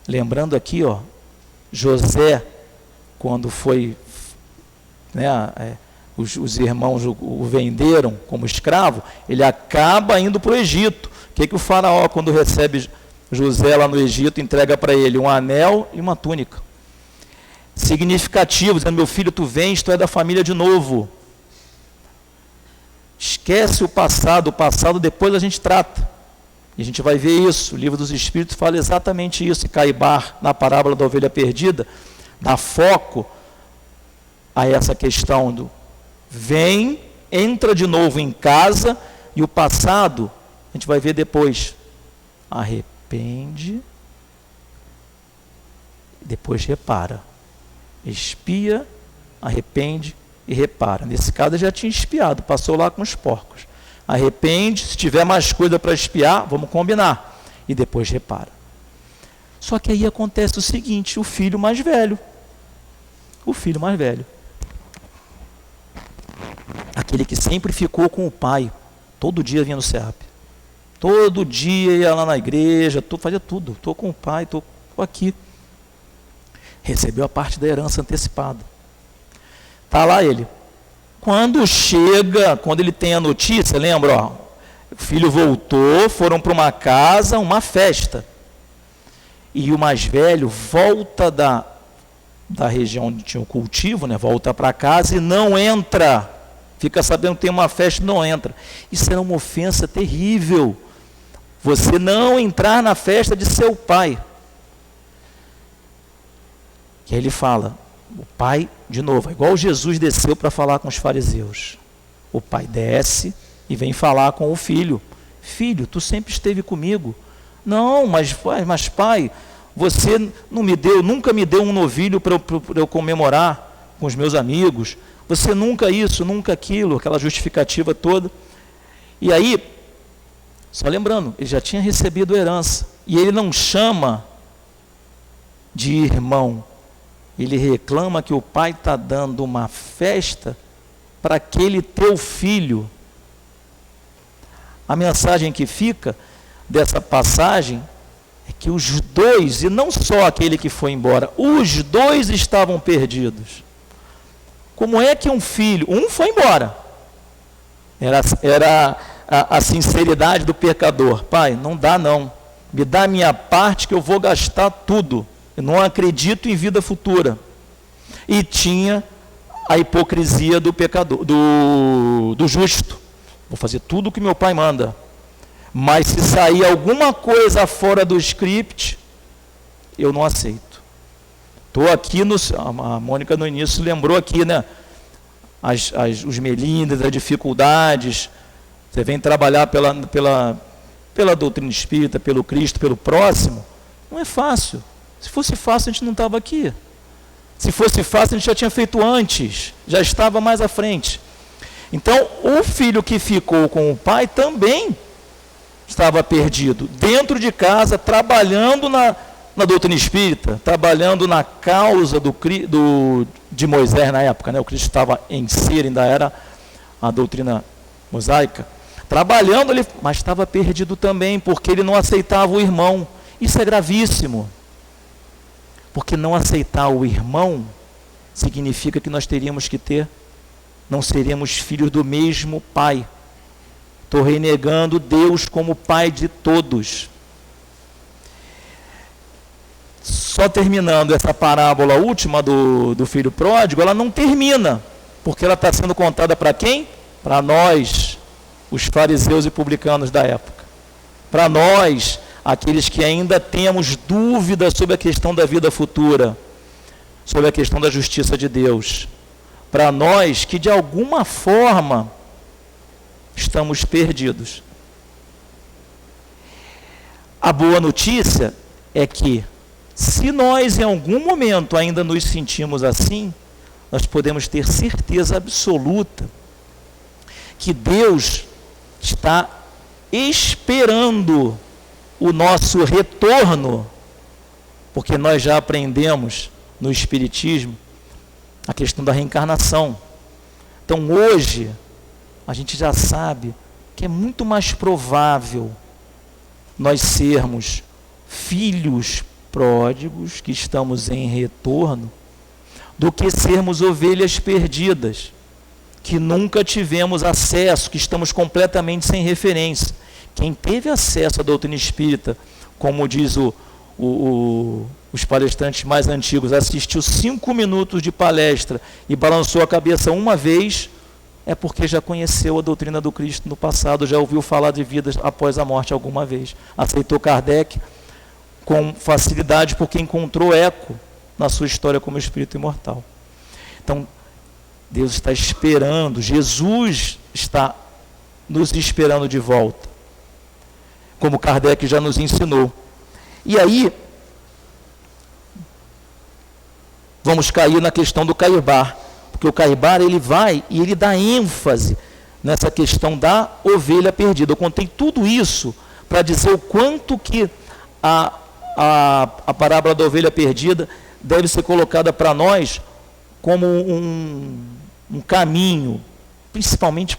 [SPEAKER 4] Lembrando aqui, ó, José, quando foi, né, os irmãos o venderam como escravo, ele acaba indo para o Egito. O que o faraó, quando recebe José lá no Egito, entrega para ele? Um anel e uma túnica. Significativo, dizendo, meu filho, tu vens, tu é da família de novo. Esquece o passado depois a gente trata. E a gente vai ver isso, o livro dos Espíritos fala exatamente isso. E Caibar, na parábola da ovelha perdida, dá foco a essa questão do vem, entra de novo em casa, e o passado, a gente vai ver depois, arrepende, depois repara. Expia, arrepende e repara. Nesse caso, já tinha espiado, passou lá com os porcos. Arrepende, se tiver mais coisa para espiar, vamos combinar. E depois repara. Só que aí acontece o seguinte, o filho mais velho, aquele que sempre ficou com o pai, todo dia vinha no SEAP, todo dia ia lá na igreja, fazia tudo, estou com o pai, estou aqui, recebeu a parte da herança antecipada, está lá ele, quando ele tem a notícia, lembra, ó, o filho voltou, foram para uma casa, uma festa, e o mais velho volta da região onde tinha o cultivo, né, volta para casa e não entra, fica sabendo que tem uma festa e não entra. Isso era uma ofensa terrível, você não entrar na festa de seu pai. E aí ele fala, o pai, de novo, é igual Jesus desceu para falar com os fariseus, o pai desce e vem falar com o filho, filho, tu sempre esteve comigo. Não, mas pai, você não me deu, nunca me deu um novilho para eu comemorar com os meus amigos, você nunca isso, nunca aquilo, aquela justificativa toda. E aí, só lembrando, ele já tinha recebido herança, e ele não chama de irmão, ele reclama que o pai está dando uma festa para aquele teu filho. A mensagem que fica dessa passagem é que os dois, e não só aquele que foi embora, os dois estavam perdidos. Como é que um filho, um foi embora, era a sinceridade do pecador, pai, não dá não, me dá a minha parte que eu vou gastar tudo, eu não acredito em vida futura. E tinha a hipocrisia do pecador, do justo, vou fazer tudo o que meu pai manda, mas se sair alguma coisa fora do script, eu não aceito. Estou aqui, a Mônica no início lembrou aqui, né? Os melindres, as dificuldades. Você vem trabalhar pela doutrina espírita, pelo Cristo, pelo próximo. Não é fácil. Se fosse fácil, a gente não estava aqui. Se fosse fácil, a gente já tinha feito antes. Já estava mais à frente. Então, o filho que ficou com o pai também estava perdido. Dentro de casa, trabalhando na doutrina espírita, trabalhando na causa de Moisés na época, né? O Cristo estava em si, ainda era a doutrina mosaica, trabalhando ali, mas estava perdido também, porque ele não aceitava o irmão. Isso é gravíssimo, porque não aceitar o irmão significa que nós teríamos que não seríamos filhos do mesmo pai. Estou renegando Deus como pai de todos. só terminando essa parábola última do filho pródigo, ela não termina, porque ela está sendo contada para quem? Para nós, os fariseus e publicanos da época. Para nós, aqueles que ainda temos dúvidas sobre a questão da vida futura, sobre a questão da justiça de Deus. Para nós que de alguma forma estamos perdidos. A boa notícia é que, se nós em algum momento ainda nos sentimos assim, nós podemos ter certeza absoluta que Deus está esperando o nosso retorno, porque nós já aprendemos no Espiritismo a questão da reencarnação. Então hoje a gente já sabe que é muito mais provável nós sermos filhos pródigos que estamos em retorno do que sermos ovelhas perdidas que nunca tivemos acesso, que estamos completamente sem referência. Quem teve acesso à doutrina espírita, como diz os palestrantes mais antigos, assistiu 5 minutos de palestra e balançou a cabeça uma vez, é porque já conheceu a doutrina do Cristo no passado, já ouviu falar de vidas após a morte alguma vez. Aceitou Kardec com facilidade porque encontrou eco na sua história como espírito imortal. Então, Deus está esperando, Jesus está nos esperando de volta, como Kardec já nos ensinou. E aí, vamos cair na questão do Cairbar, porque o Cairbar ele vai e ele dá ênfase nessa questão da ovelha perdida. Eu contei tudo isso para dizer o quanto que a parábola da ovelha perdida deve ser colocada para nós como um caminho, principalmente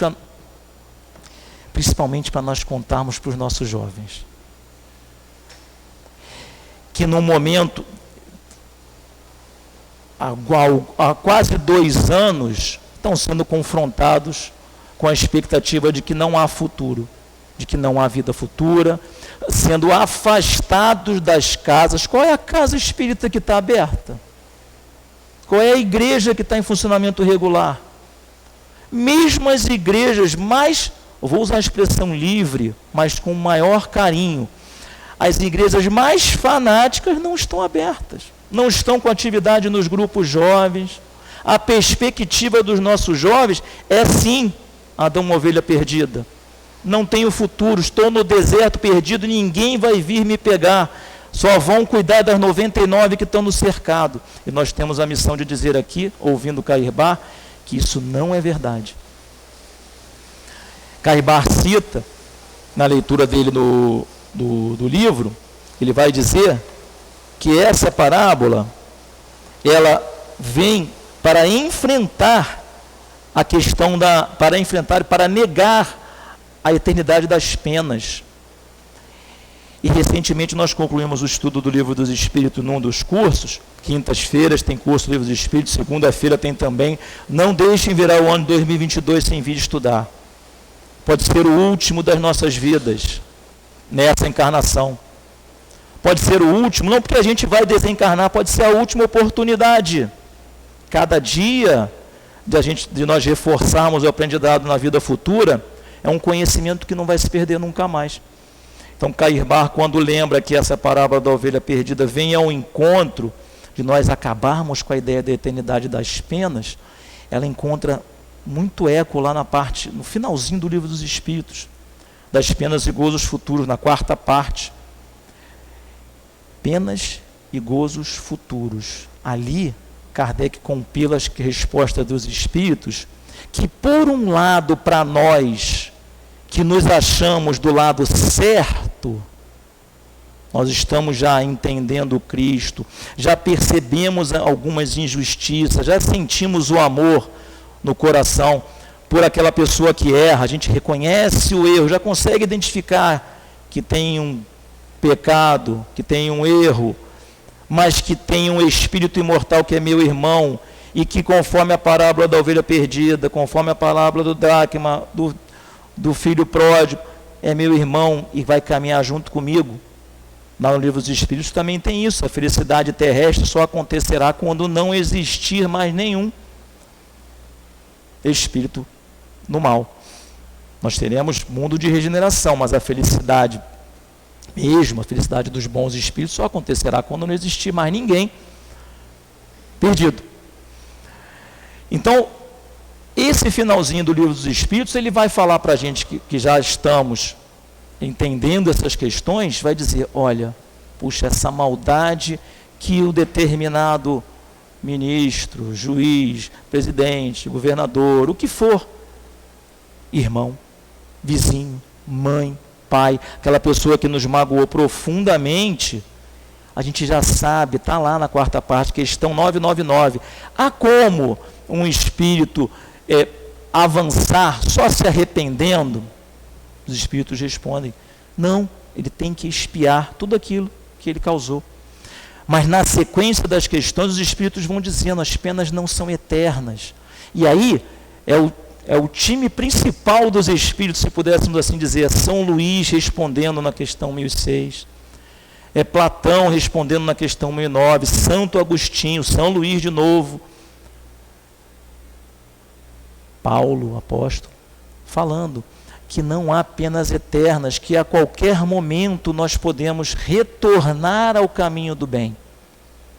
[SPEAKER 4] para nós contarmos para os nossos jovens, que no momento, há quase 2 anos, estão sendo confrontados com a expectativa de que não há futuro, de que não há vida futura, sendo afastados das casas. Qual é a casa espírita que está aberta? Qual é a igreja que está em funcionamento regular? Mesmo as igrejas mais, eu vou usar a expressão livre, mas com maior carinho, as igrejas mais fanáticas não estão abertas, não estão com atividade nos grupos jovens. A perspectiva dos nossos jovens é sim a de uma ovelha perdida. Não tenho futuro, estou no deserto perdido, ninguém vai vir me pegar, só vão cuidar das 99 que estão no cercado. E nós temos a missão de dizer aqui, ouvindo Cairbar, que isso não é verdade. Cairbar cita, na leitura dele do livro, ele vai dizer que essa parábola, ela vem para enfrentar a questão para negar a eternidade das penas. E recentemente nós concluímos o estudo do Livro dos Espíritos num dos cursos. Quintas-feiras tem curso do Livro dos Espíritos, segunda-feira tem também. Não deixem virar o ano de 2022 sem vir estudar. Pode ser o último das nossas vidas nessa encarnação. Pode ser o último, não porque a gente vai desencarnar, pode ser a última oportunidade. Cada dia de nós reforçarmos o aprendizado na vida futura é um conhecimento que não vai se perder nunca mais. Então, Cairbar, quando lembra que essa parábola da ovelha perdida vem ao encontro de nós acabarmos com a ideia da eternidade das penas, ela encontra muito eco lá no finalzinho do Livro dos Espíritos, das penas e gozos futuros, na 4ª parte. Penas e gozos futuros. Ali, Kardec compila as respostas dos Espíritos, que por um lado, para nós, que nos achamos do lado certo, nós estamos já entendendo Cristo, já percebemos algumas injustiças, já sentimos o amor no coração por aquela pessoa que erra, a gente reconhece o erro, já consegue identificar que tem um pecado, que tem um erro, mas que tem um espírito imortal que é meu irmão, e que conforme a parábola da ovelha perdida, conforme a parábola do dracma, do filho pródigo, é meu irmão e vai caminhar junto comigo. Lá no Livro dos Espíritos também tem isso. A felicidade terrestre só acontecerá quando não existir mais nenhum espírito no mal. Nós teremos mundo de regeneração, mas a felicidade mesmo, a felicidade dos bons espíritos só acontecerá quando não existir mais ninguém perdido. Então, esse finalzinho do Livro dos Espíritos, ele vai falar para a gente que já estamos entendendo essas questões, vai dizer, olha, puxa, essa maldade que o determinado ministro, juiz, presidente, governador, o que for, irmão, vizinho, mãe, pai, aquela pessoa que nos magoou profundamente, a gente já sabe, está lá na quarta parte, questão 999. Há como um espírito avançar só se arrependendo? Os espíritos respondem, não, ele tem que expiar tudo aquilo que ele causou. Mas na sequência das questões, os espíritos vão dizendo, as penas não são eternas. E aí, é o time principal dos espíritos, se pudéssemos assim dizer, São Luís respondendo na questão 1006, é Platão respondendo na questão 1009, Santo Agostinho, São Luís de novo, Paulo, apóstolo, falando que não há penas eternas, que a qualquer momento nós podemos retornar ao caminho do bem,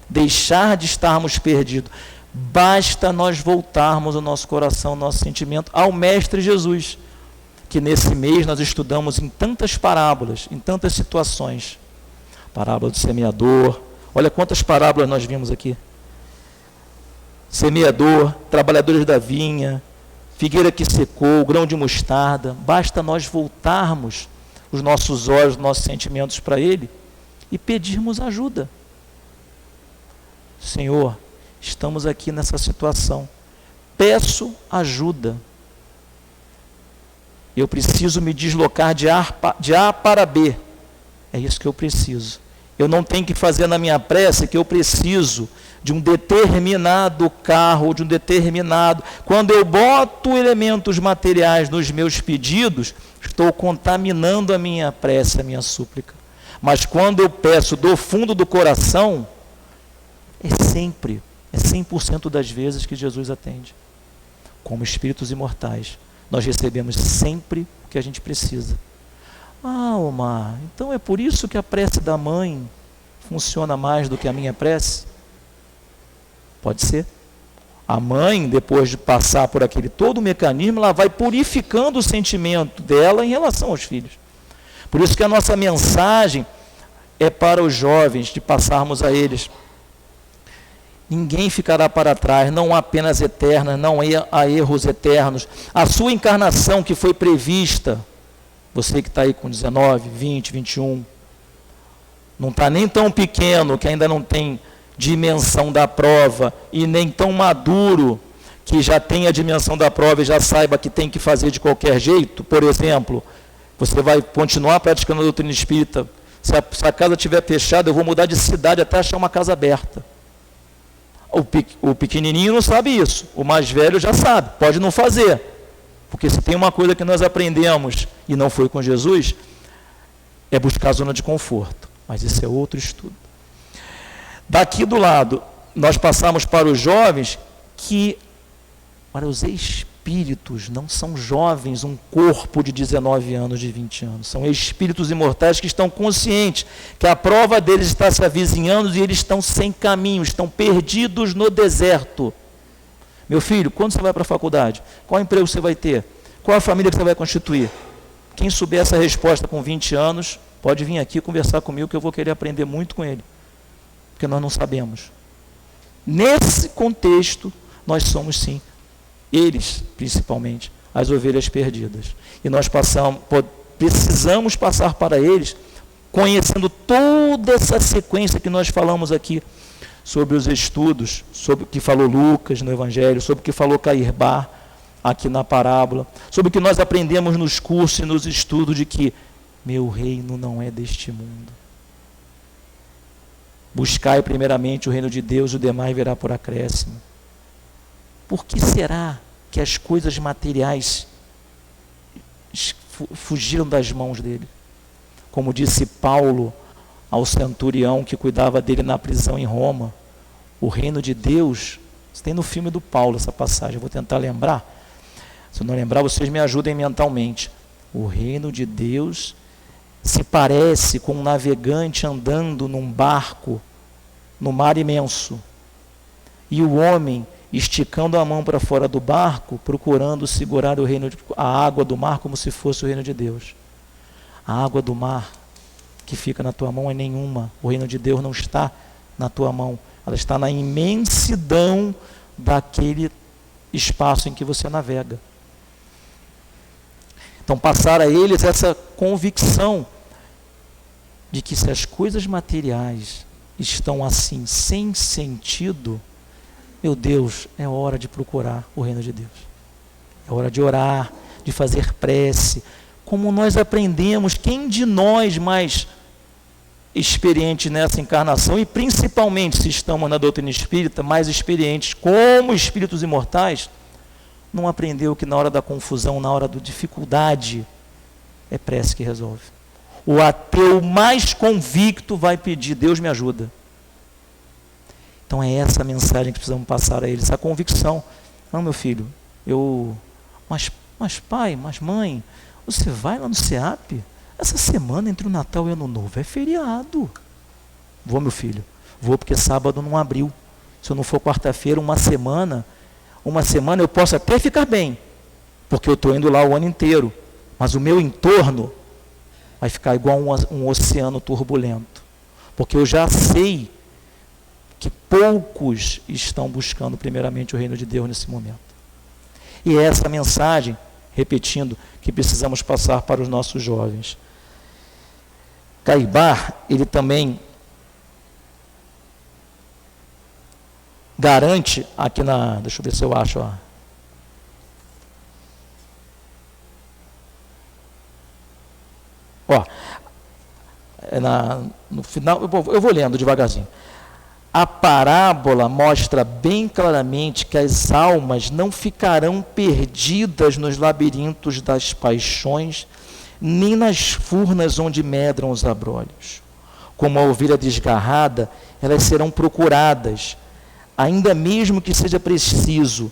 [SPEAKER 4] deixar de estarmos perdidos. Basta nós voltarmos o nosso coração, o nosso sentimento ao Mestre Jesus, que nesse mês nós estudamos em tantas parábolas, em tantas situações. Parábola do semeador, olha quantas parábolas nós vimos aqui. Semeador, trabalhadores da vinha, figueira que secou, grão de mostarda. Basta nós voltarmos os nossos olhos, os nossos sentimentos para Ele e pedirmos ajuda. Senhor, estamos aqui nessa situação, peço ajuda, eu preciso me deslocar de A para B, é isso que eu preciso. Eu não tenho que fazer na minha prece que eu preciso de um determinado carro, de um determinado... Quando eu boto elementos materiais nos meus pedidos, estou contaminando a minha prece, a minha súplica. Mas quando eu peço do fundo do coração, é 100% das vezes que Jesus atende. Como espíritos imortais, nós recebemos sempre o que a gente precisa. Ah, Omar, então é por isso que a prece da mãe funciona mais do que a minha prece? Pode ser. A mãe, depois de passar por aquele todo o mecanismo, ela vai purificando o sentimento dela em relação aos filhos. Por isso que a nossa mensagem é para os jovens, de passarmos a eles. Ninguém ficará para trás, não há penas eternas, não há erros eternos. A sua encarnação que foi prevista, você que está aí com 19, 20, 21, não está nem tão pequeno que ainda não tem dimensão da prova, e nem tão maduro que já tem a dimensão da prova e já saiba que tem que fazer de qualquer jeito. Por exemplo, você vai continuar praticando a doutrina espírita, se a casa estiver fechada, eu vou mudar de cidade até achar uma casa aberta. O pequenininho não sabe isso, o mais velho já sabe, pode não fazer, porque se tem uma coisa que nós aprendemos e não foi com Jesus, é buscar a zona de conforto, mas isso é outro estudo. Daqui do lado, nós passamos para os jovens, que para os espíritos não são jovens, um corpo de 19 anos, de 20 anos, são espíritos imortais que estão conscientes que a prova deles está se avizinhando e eles estão sem caminho, estão perdidos no deserto. Meu filho, quando você vai para a faculdade? Qual emprego você vai ter? Qual a família que você vai constituir? Quem souber essa resposta com 20 anos, pode vir aqui conversar comigo, que eu vou querer aprender muito com ele, porque nós não sabemos. Nesse contexto, nós somos sim, eles principalmente, as ovelhas perdidas. E nós precisamos passar para eles, conhecendo toda essa sequência que nós falamos aqui, sobre os estudos, sobre o que falou Lucas no Evangelho, sobre o que falou Cairbar aqui na parábola, sobre o que nós aprendemos nos cursos e nos estudos, de que meu reino não é deste mundo. Buscai primeiramente o reino de Deus, o demais virá por acréscimo. Por que será que as coisas materiais fugiram das mãos dele? Como disse Paulo ao centurião que cuidava dele na prisão em Roma. O reino de Deus, tem no filme do Paulo essa passagem, eu vou tentar lembrar. Se eu não lembrar, vocês me ajudem mentalmente. O reino de Deus se parece com um navegante andando num barco no mar imenso, e o homem esticando a mão para fora do barco, procurando segurar a água do mar como se fosse o reino de Deus. A água do mar que fica na tua mão é nenhuma. O reino de Deus não está na tua mão. Ela está na imensidão daquele espaço em que você navega. Então, passar a eles essa convicção de que se as coisas materiais estão assim, sem sentido, meu Deus, é hora de procurar o reino de Deus. É hora de orar, de fazer prece. Como nós aprendemos, quem de nós mais experiente nessa encarnação, e principalmente se estamos na doutrina espírita, mais experientes como espíritos imortais, não aprendeu que na hora da confusão, na hora da dificuldade, é prece que resolve. O ateu mais convicto vai pedir, Deus me ajuda. Então é essa a mensagem que precisamos passar a eles, essa convicção. Não, meu filho, mas pai, mas mãe, você vai lá no SEAP? Essa semana entre o Natal e o Ano Novo é feriado. Vou, meu filho, vou porque sábado não abriu. Se eu não for quarta-feira, uma semana eu posso até ficar bem, porque eu estou indo lá o ano inteiro, mas o meu entorno vai ficar igual um oceano turbulento, porque eu já sei que poucos estão buscando primeiramente o reino de Deus nesse momento. E é essa mensagem, repetindo, que precisamos passar para os nossos jovens. Caibar, ele também garante, aqui deixa eu ver se eu acho, no final, eu vou lendo devagarzinho. A parábola mostra bem claramente que as almas não ficarão perdidas nos labirintos das paixões, nem nas furnas onde medram os abrolhos. Como a ovelha desgarrada, elas serão procuradas, ainda mesmo que seja preciso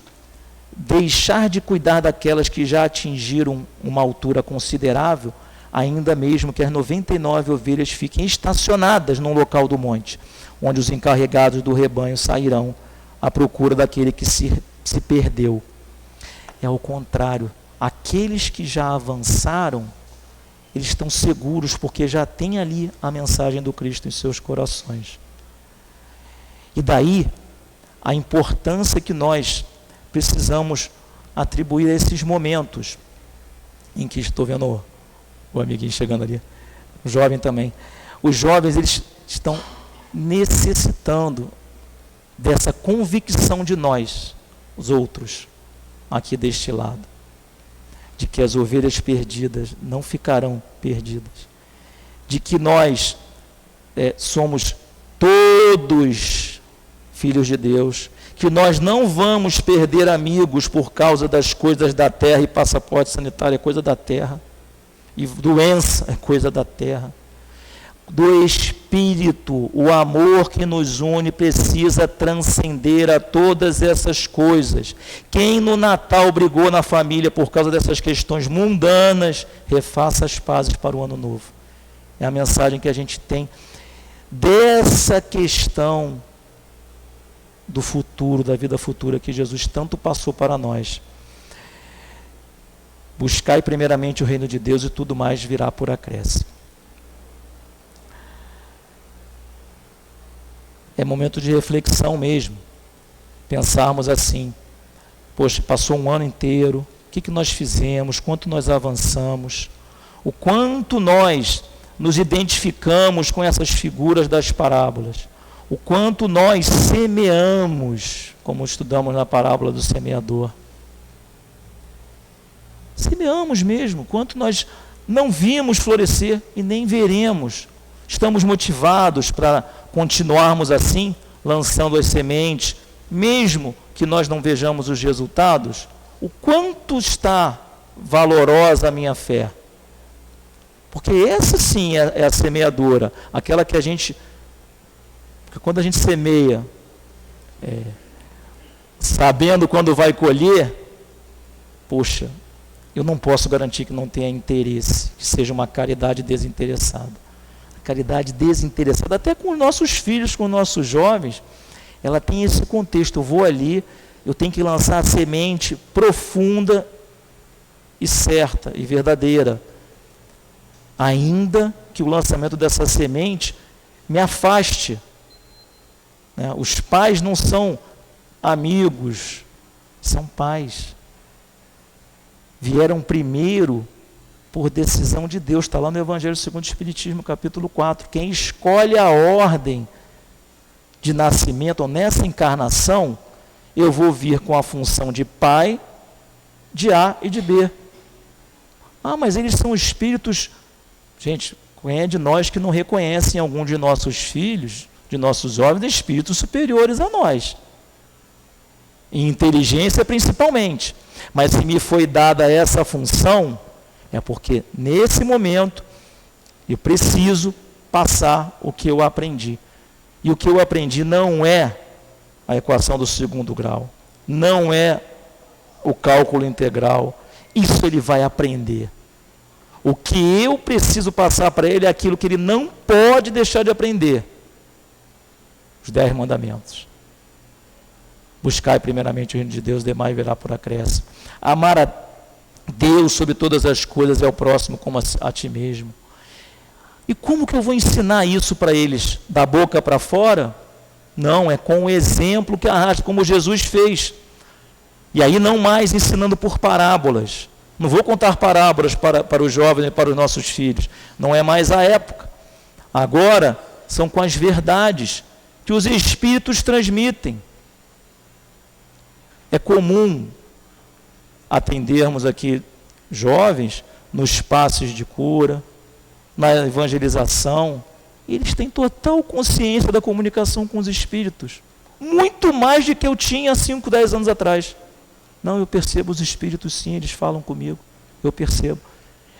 [SPEAKER 4] deixar de cuidar daquelas que já atingiram uma altura considerável, ainda mesmo que as 99 ovelhas fiquem estacionadas num local do monte, onde os encarregados do rebanho sairão à procura daquele que se perdeu. É ao contrário, aqueles que já avançaram, eles estão seguros, porque já tem ali a mensagem do Cristo em seus corações. E daí, a importância que nós precisamos atribuir a esses momentos, em que estou vendo o amiguinho chegando ali, o jovem também. Os jovens, eles estão necessitando dessa convicção de nós, os outros, aqui deste lado, de que as ovelhas perdidas não ficarão perdidas, de que nós somos todos filhos de Deus, que nós não vamos perder amigos por causa das coisas da terra, e passaporte sanitário é coisa da terra, e doença é coisa da terra. Do Espírito, o amor que nos une precisa transcender a todas essas coisas. Quem no Natal brigou na família por causa dessas questões mundanas, refaça as pazes para o Ano Novo. É a mensagem que a gente tem dessa questão do futuro, da vida futura que Jesus tanto passou para nós. Buscai primeiramente o reino de Deus e tudo mais virá por acréscimo. É momento de reflexão mesmo. Pensarmos assim, poxa, passou um ano inteiro, o que nós fizemos, quanto nós avançamos, o quanto nós nos identificamos com essas figuras das parábolas, o quanto nós semeamos, como estudamos na parábola do semeador. Semeamos mesmo, quanto nós não vimos florescer e nem veremos. Estamos motivados para continuarmos assim, lançando as sementes, mesmo que nós não vejamos os resultados. O quanto está valorosa a minha fé? Porque essa sim é a semeadora, aquela que a gente, porque quando a gente semeia, sabendo quando vai colher, poxa, eu não posso garantir que não tenha interesse, que seja uma caridade desinteressada. A caridade desinteressada, até com os nossos filhos, com os nossos jovens, ela tem esse contexto. Eu vou ali, eu tenho que lançar a semente profunda e certa e verdadeira. Ainda que o lançamento dessa semente me afaste. Né? Os pais não são amigos, são pais. Vieram primeiro por decisão de Deus. Está lá no Evangelho segundo o Espiritismo, capítulo 4. Quem escolhe a ordem de nascimento, ou nessa encarnação, eu vou vir com a função de pai, de A e de B. Ah, mas eles são espíritos... Gente, quem é de nós que não reconhecem algum de nossos filhos, de nossos jovens, espíritos superiores a nós? Em inteligência principalmente. Mas se me foi dada essa função, é porque nesse momento eu preciso passar o que eu aprendi. E o que eu aprendi não é a equação do segundo grau, não é o cálculo integral. Isso ele vai aprender. O que eu preciso passar para ele é aquilo que ele não pode deixar de aprender. Os 10 mandamentos. Buscai primeiramente o reino de Deus, demais virá por acréscimo. Amar a Deus sobre todas as coisas e ao próximo como a ti mesmo. E como que eu vou ensinar isso para eles? Da boca para fora? Não, é com o exemplo que arrasta, como Jesus fez. E aí não mais ensinando por parábolas. Não vou contar parábolas para os jovens e para os nossos filhos. Não é mais a época. Agora são com as verdades que os espíritos transmitem. É comum atendermos aqui jovens nos passos de cura, na evangelização. Eles têm total consciência da comunicação com os espíritos. Muito mais do que eu tinha 5, 10 anos atrás. Não, eu percebo os espíritos sim, eles falam comigo. Eu percebo.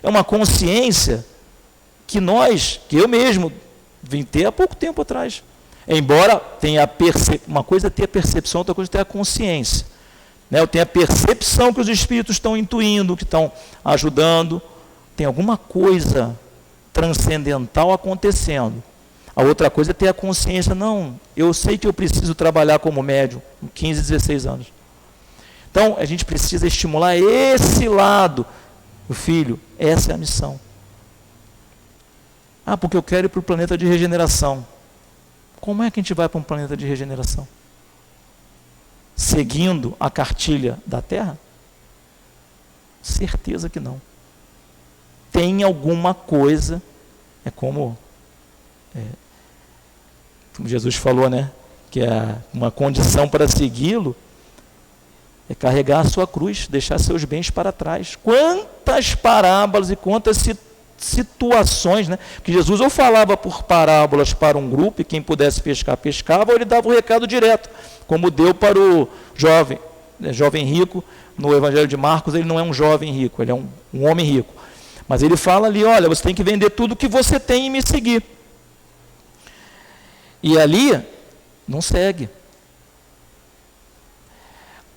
[SPEAKER 4] É uma consciência que eu mesmo vim ter há pouco tempo atrás. Embora tenha uma coisa é ter a percepção, outra coisa é ter a consciência. Né? Eu tenho a percepção que os espíritos estão intuindo, que estão ajudando. Tem alguma coisa transcendental acontecendo. A outra coisa é ter a consciência, não, eu sei que eu preciso trabalhar como médium com 15, 16 anos. Então, a gente precisa estimular esse lado. O filho, essa é a missão. Ah, porque eu quero ir para o planeta de regeneração. Como é que a gente vai para um planeta de regeneração? Seguindo a cartilha da Terra? Certeza que não. Tem alguma coisa, como Jesus falou, né? Que é uma condição para segui-lo, é carregar a sua cruz, deixar seus bens para trás. Quantas parábolas e quantas situações, né? Que Jesus ou falava por parábolas para um grupo, e quem pudesse pescar, pescava, ou ele dava o recado direto, como deu para o jovem rico, no Evangelho de Marcos. Ele não é um jovem rico, ele é um homem rico. Mas ele fala ali, olha, você tem que vender tudo que você tem e me seguir. E ali, não segue.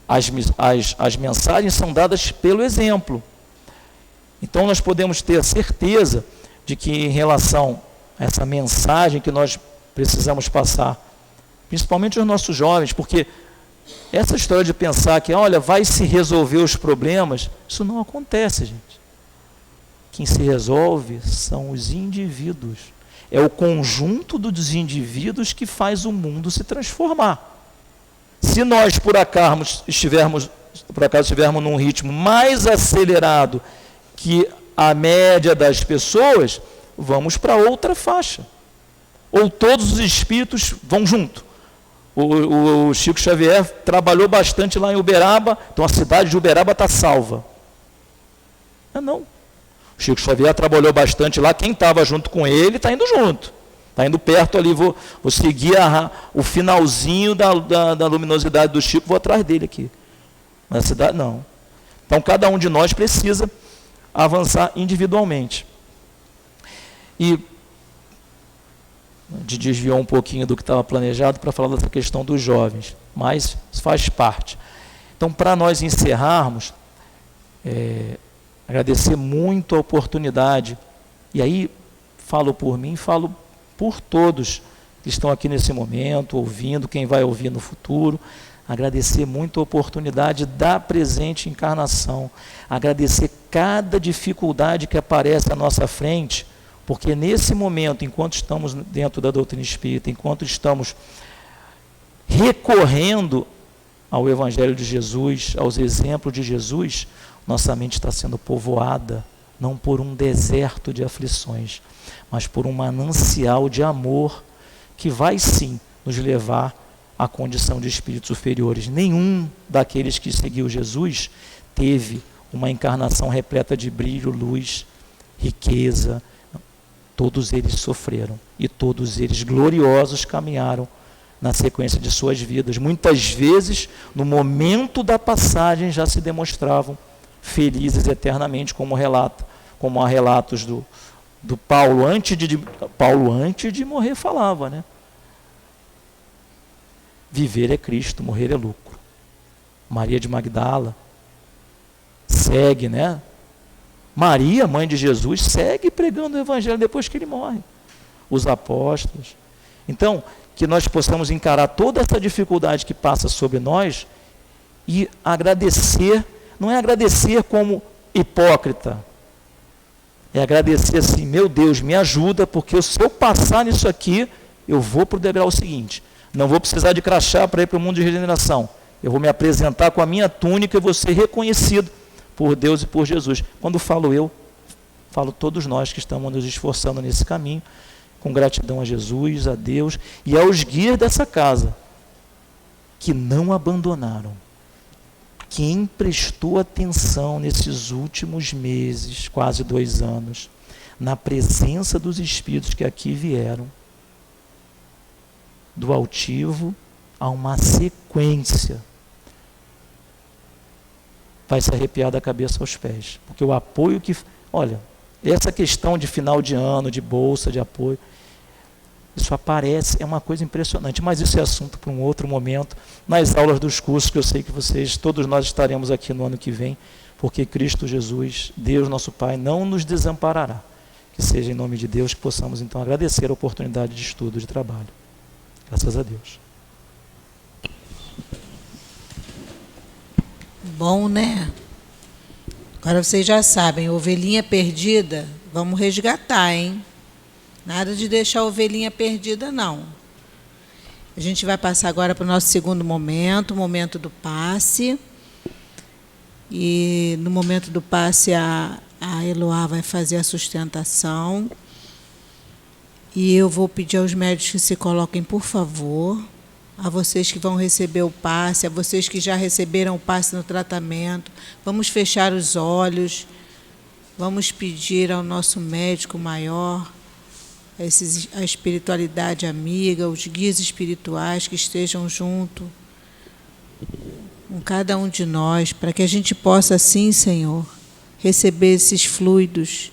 [SPEAKER 4] As mensagens são dadas pelo exemplo. Então nós podemos ter a certeza de que em relação a essa mensagem que nós precisamos passar, principalmente aos nossos jovens, porque essa história de pensar que, olha, vai se resolver os problemas, isso não acontece, gente. Quem se resolve são os indivíduos. É o conjunto dos indivíduos que faz o mundo se transformar. Se nós, por acaso, estivermos num ritmo mais acelerado que a média das pessoas, vamos para outra faixa. Ou todos os espíritos vão junto. O Chico Xavier trabalhou bastante lá em Uberaba, então a cidade de Uberaba está salva. Não. O Chico Xavier trabalhou bastante lá, quem estava junto com ele está indo junto. Está indo perto ali, vou seguir o finalzinho da luminosidade do Chico, vou atrás dele aqui. Na cidade, não. Então, cada um de nós precisa avançar individualmente. E de desviou um pouquinho do que estava planejado para falar dessa questão dos jovens, mas isso faz parte. Então, para nós encerrarmos, agradecer muito a oportunidade, e aí falo por mim, falo por todos que estão aqui nesse momento, ouvindo, quem vai ouvir no futuro, agradecer muito a oportunidade da presente encarnação, agradecer cada dificuldade que aparece à nossa frente, porque nesse momento, enquanto estamos dentro da doutrina espírita, enquanto estamos recorrendo ao Evangelho de Jesus, aos exemplos de Jesus, nossa mente está sendo povoada, não por um deserto de aflições, mas por um manancial de amor, que vai sim nos levar à condição de espíritos superiores. Nenhum daqueles que seguiu Jesus teve uma encarnação repleta de brilho, luz, riqueza. Todos eles sofreram e todos eles gloriosos caminharam na sequência de suas vidas. Muitas vezes, no momento da passagem, já se demonstravam felizes eternamente, como há relatos do Paulo, antes de morrer falava, né? Viver é Cristo, morrer é lucro. Maria de Magdala segue, né? Maria, mãe de Jesus, segue pregando o Evangelho depois que ele morre. Os apóstolos. Então, que nós possamos encarar toda essa dificuldade que passa sobre nós e agradecer, não é agradecer como hipócrita, é agradecer assim, meu Deus, me ajuda, porque se eu passar nisso aqui, eu vou para o degrau seguinte. Não vou precisar de crachá para ir para o mundo de regeneração. Eu vou me apresentar com a minha túnica e vou ser reconhecido por Deus e por Jesus. Quando falo eu, falo todos nós que estamos nos esforçando nesse caminho, com gratidão a Jesus, a Deus e aos guias dessa casa, que não abandonaram. Quem prestou atenção nesses últimos meses, quase 2 anos, na presença dos espíritos que aqui vieram, do altivo a uma sequência, vai se arrepiar da cabeça aos pés, porque o apoio que... Olha, essa questão de final de ano, de bolsa, de apoio, isso aparece, é uma coisa impressionante, mas isso é assunto para um outro momento, nas aulas dos cursos, que eu sei que vocês, todos nós estaremos aqui no ano que vem, porque Cristo Jesus, Deus nosso Pai, não nos desamparará. Que seja em nome de Deus que possamos então agradecer a oportunidade de estudo, de trabalho. Graças a Deus.
[SPEAKER 3] Bom, né? Agora vocês já sabem, ovelhinha perdida, vamos resgatar, hein? Nada de deixar a ovelhinha perdida, não. A gente vai passar agora para o nosso segundo momento, o momento do passe. E no momento do passe, a Eloá vai fazer a sustentação. E eu vou pedir aos médicos que se coloquem, por favor, a vocês que vão receber o passe, a vocês que já receberam o passe no tratamento. Vamos fechar os olhos, vamos pedir ao nosso médico maior, a espiritualidade amiga, os guias espirituais que estejam junto com cada um de nós, para que a gente possa, assim, Senhor, receber esses fluidos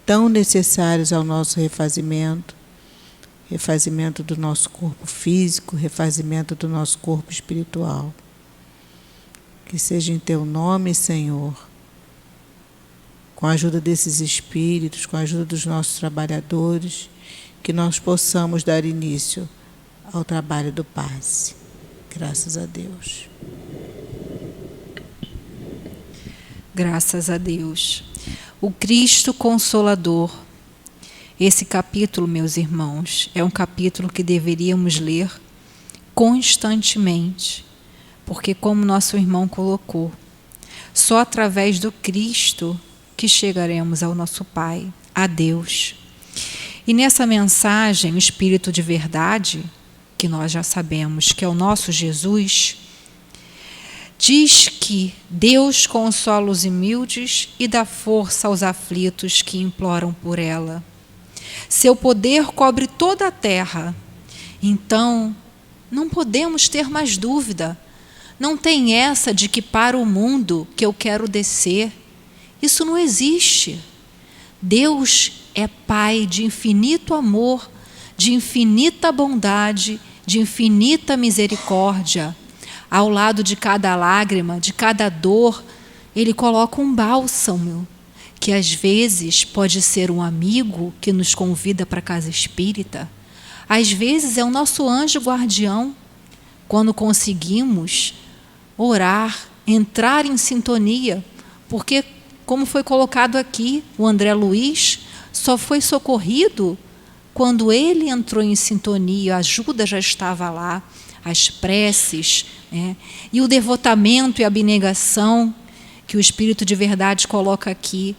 [SPEAKER 3] tão necessários ao nosso refazimento do nosso corpo físico, refazimento do nosso corpo espiritual. Que seja em Teu nome, Senhor, com a ajuda desses espíritos, com a ajuda dos nossos trabalhadores, que nós possamos dar início ao trabalho do passe. Graças a Deus.
[SPEAKER 5] Graças a Deus. O Cristo Consolador. Esse capítulo, meus irmãos, é um capítulo que deveríamos ler constantemente, porque, como nosso irmão colocou, só através do Cristo que chegaremos ao nosso Pai, a Deus. E nessa mensagem, o Espírito de Verdade, que nós já sabemos que é o nosso Jesus, diz que Deus consola os humildes e dá força aos aflitos que imploram por ela. Seu poder cobre toda a terra. Então, não podemos ter mais dúvida. Não tem essa de que para o mundo que eu quero descer. Isso não existe. Deus é Pai de infinito amor, de infinita bondade, de infinita misericórdia. Ao lado de cada lágrima, de cada dor, Ele coloca um bálsamo, que às vezes pode ser um amigo que nos convida para a casa espírita, às vezes é o nosso anjo guardião, quando conseguimos orar, entrar em sintonia, porque, como foi colocado aqui, o André Luiz só foi socorrido quando ele entrou em sintonia, a ajuda já estava lá, as preces, né? E o devotamento e a abnegação que o Espírito de Verdade coloca aqui,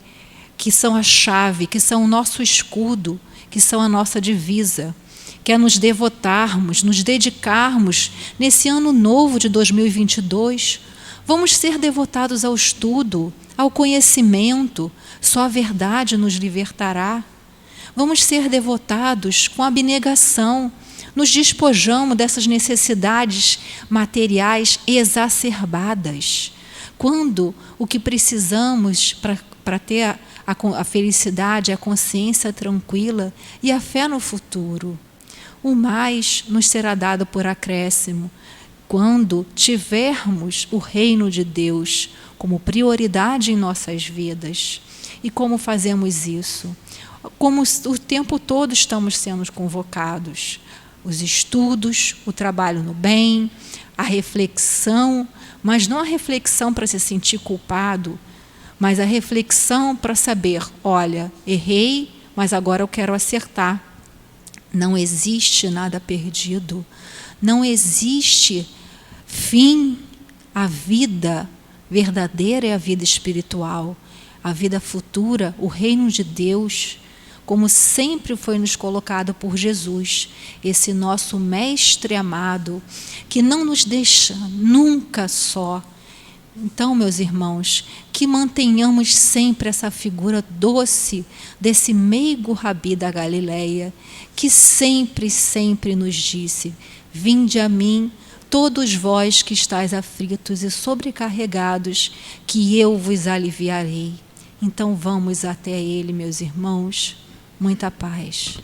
[SPEAKER 5] que são a chave, que são o nosso escudo, que são a nossa divisa, que é nos devotarmos, nos dedicarmos nesse ano novo de 2022. Vamos ser devotados ao estudo, ao conhecimento, só a verdade nos libertará. Vamos ser devotados com abnegação, nos despojamos dessas necessidades materiais exacerbadas, quando o que precisamos para ter a felicidade, a consciência tranquila e a fé no futuro. O mais nos será dado por acréscimo, quando tivermos o reino de Deus como prioridade em nossas vidas. E como fazemos isso? Como o tempo todo estamos sendo convocados. Os estudos, o trabalho no bem, a reflexão, mas não a reflexão para se sentir culpado, mas a reflexão para saber, olha, errei, mas agora eu quero acertar. Não existe nada perdido, não existe fim. A vida verdadeira é a vida espiritual, a vida futura, o reino de Deus, como sempre foi nos colocado por Jesus, esse nosso mestre amado, que não nos deixa nunca só. Então, meus irmãos, que mantenhamos sempre essa figura doce desse meigo Rabi da Galileia, que sempre, sempre nos disse: vinde a mim, todos vós que estáis aflitos e sobrecarregados, que eu vos aliviarei. Então vamos até Ele, meus irmãos. Muita paz.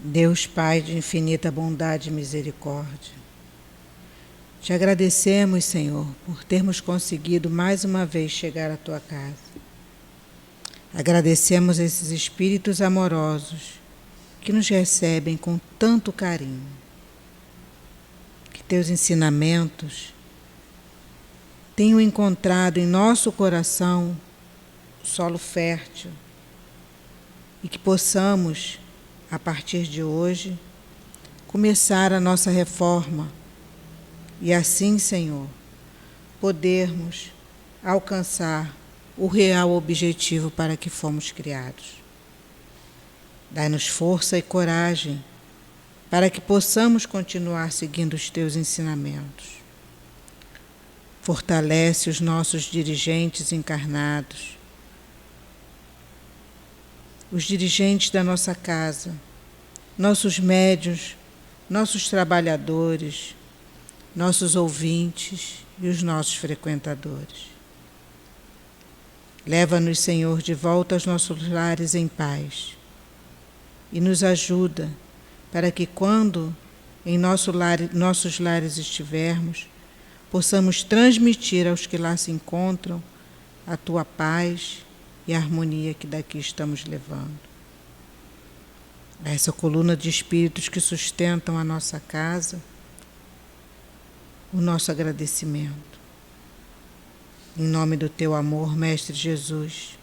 [SPEAKER 1] Deus Pai de infinita bondade e misericórdia, te agradecemos, Senhor, por termos conseguido mais uma vez chegar à Tua casa. Agradecemos esses espíritos amorosos que nos recebem com tanto carinho. Que Teus ensinamentos tenham encontrado em nosso coração solo fértil e que possamos, a partir de hoje, começar a nossa reforma e assim, Senhor, podermos alcançar o real objetivo para que fomos criados. Dai-nos força e coragem para que possamos continuar seguindo os Teus ensinamentos. Fortalece os nossos dirigentes encarnados, os dirigentes da nossa casa, nossos médiuns, nossos trabalhadores, nossos ouvintes e os nossos frequentadores. Leva-nos, Senhor, de volta aos nossos lares em paz e nos ajuda para que, quando em nossos lares estivermos, possamos transmitir aos que lá se encontram a Tua paz e a harmonia que daqui estamos levando. A essa coluna de espíritos que sustentam a nossa casa, o nosso agradecimento. Em nome do Teu amor, Mestre Jesus,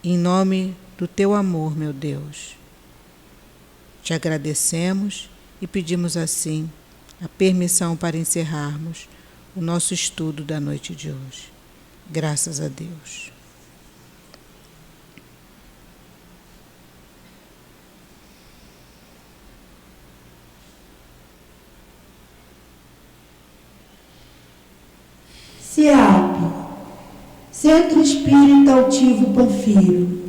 [SPEAKER 1] em nome do Teu amor, meu Deus, te agradecemos e pedimos assim a permissão para encerrarmos o nosso estudo da noite de hoje. Graças a Deus. CEAP, Centro Espírita Altivo Panfiro,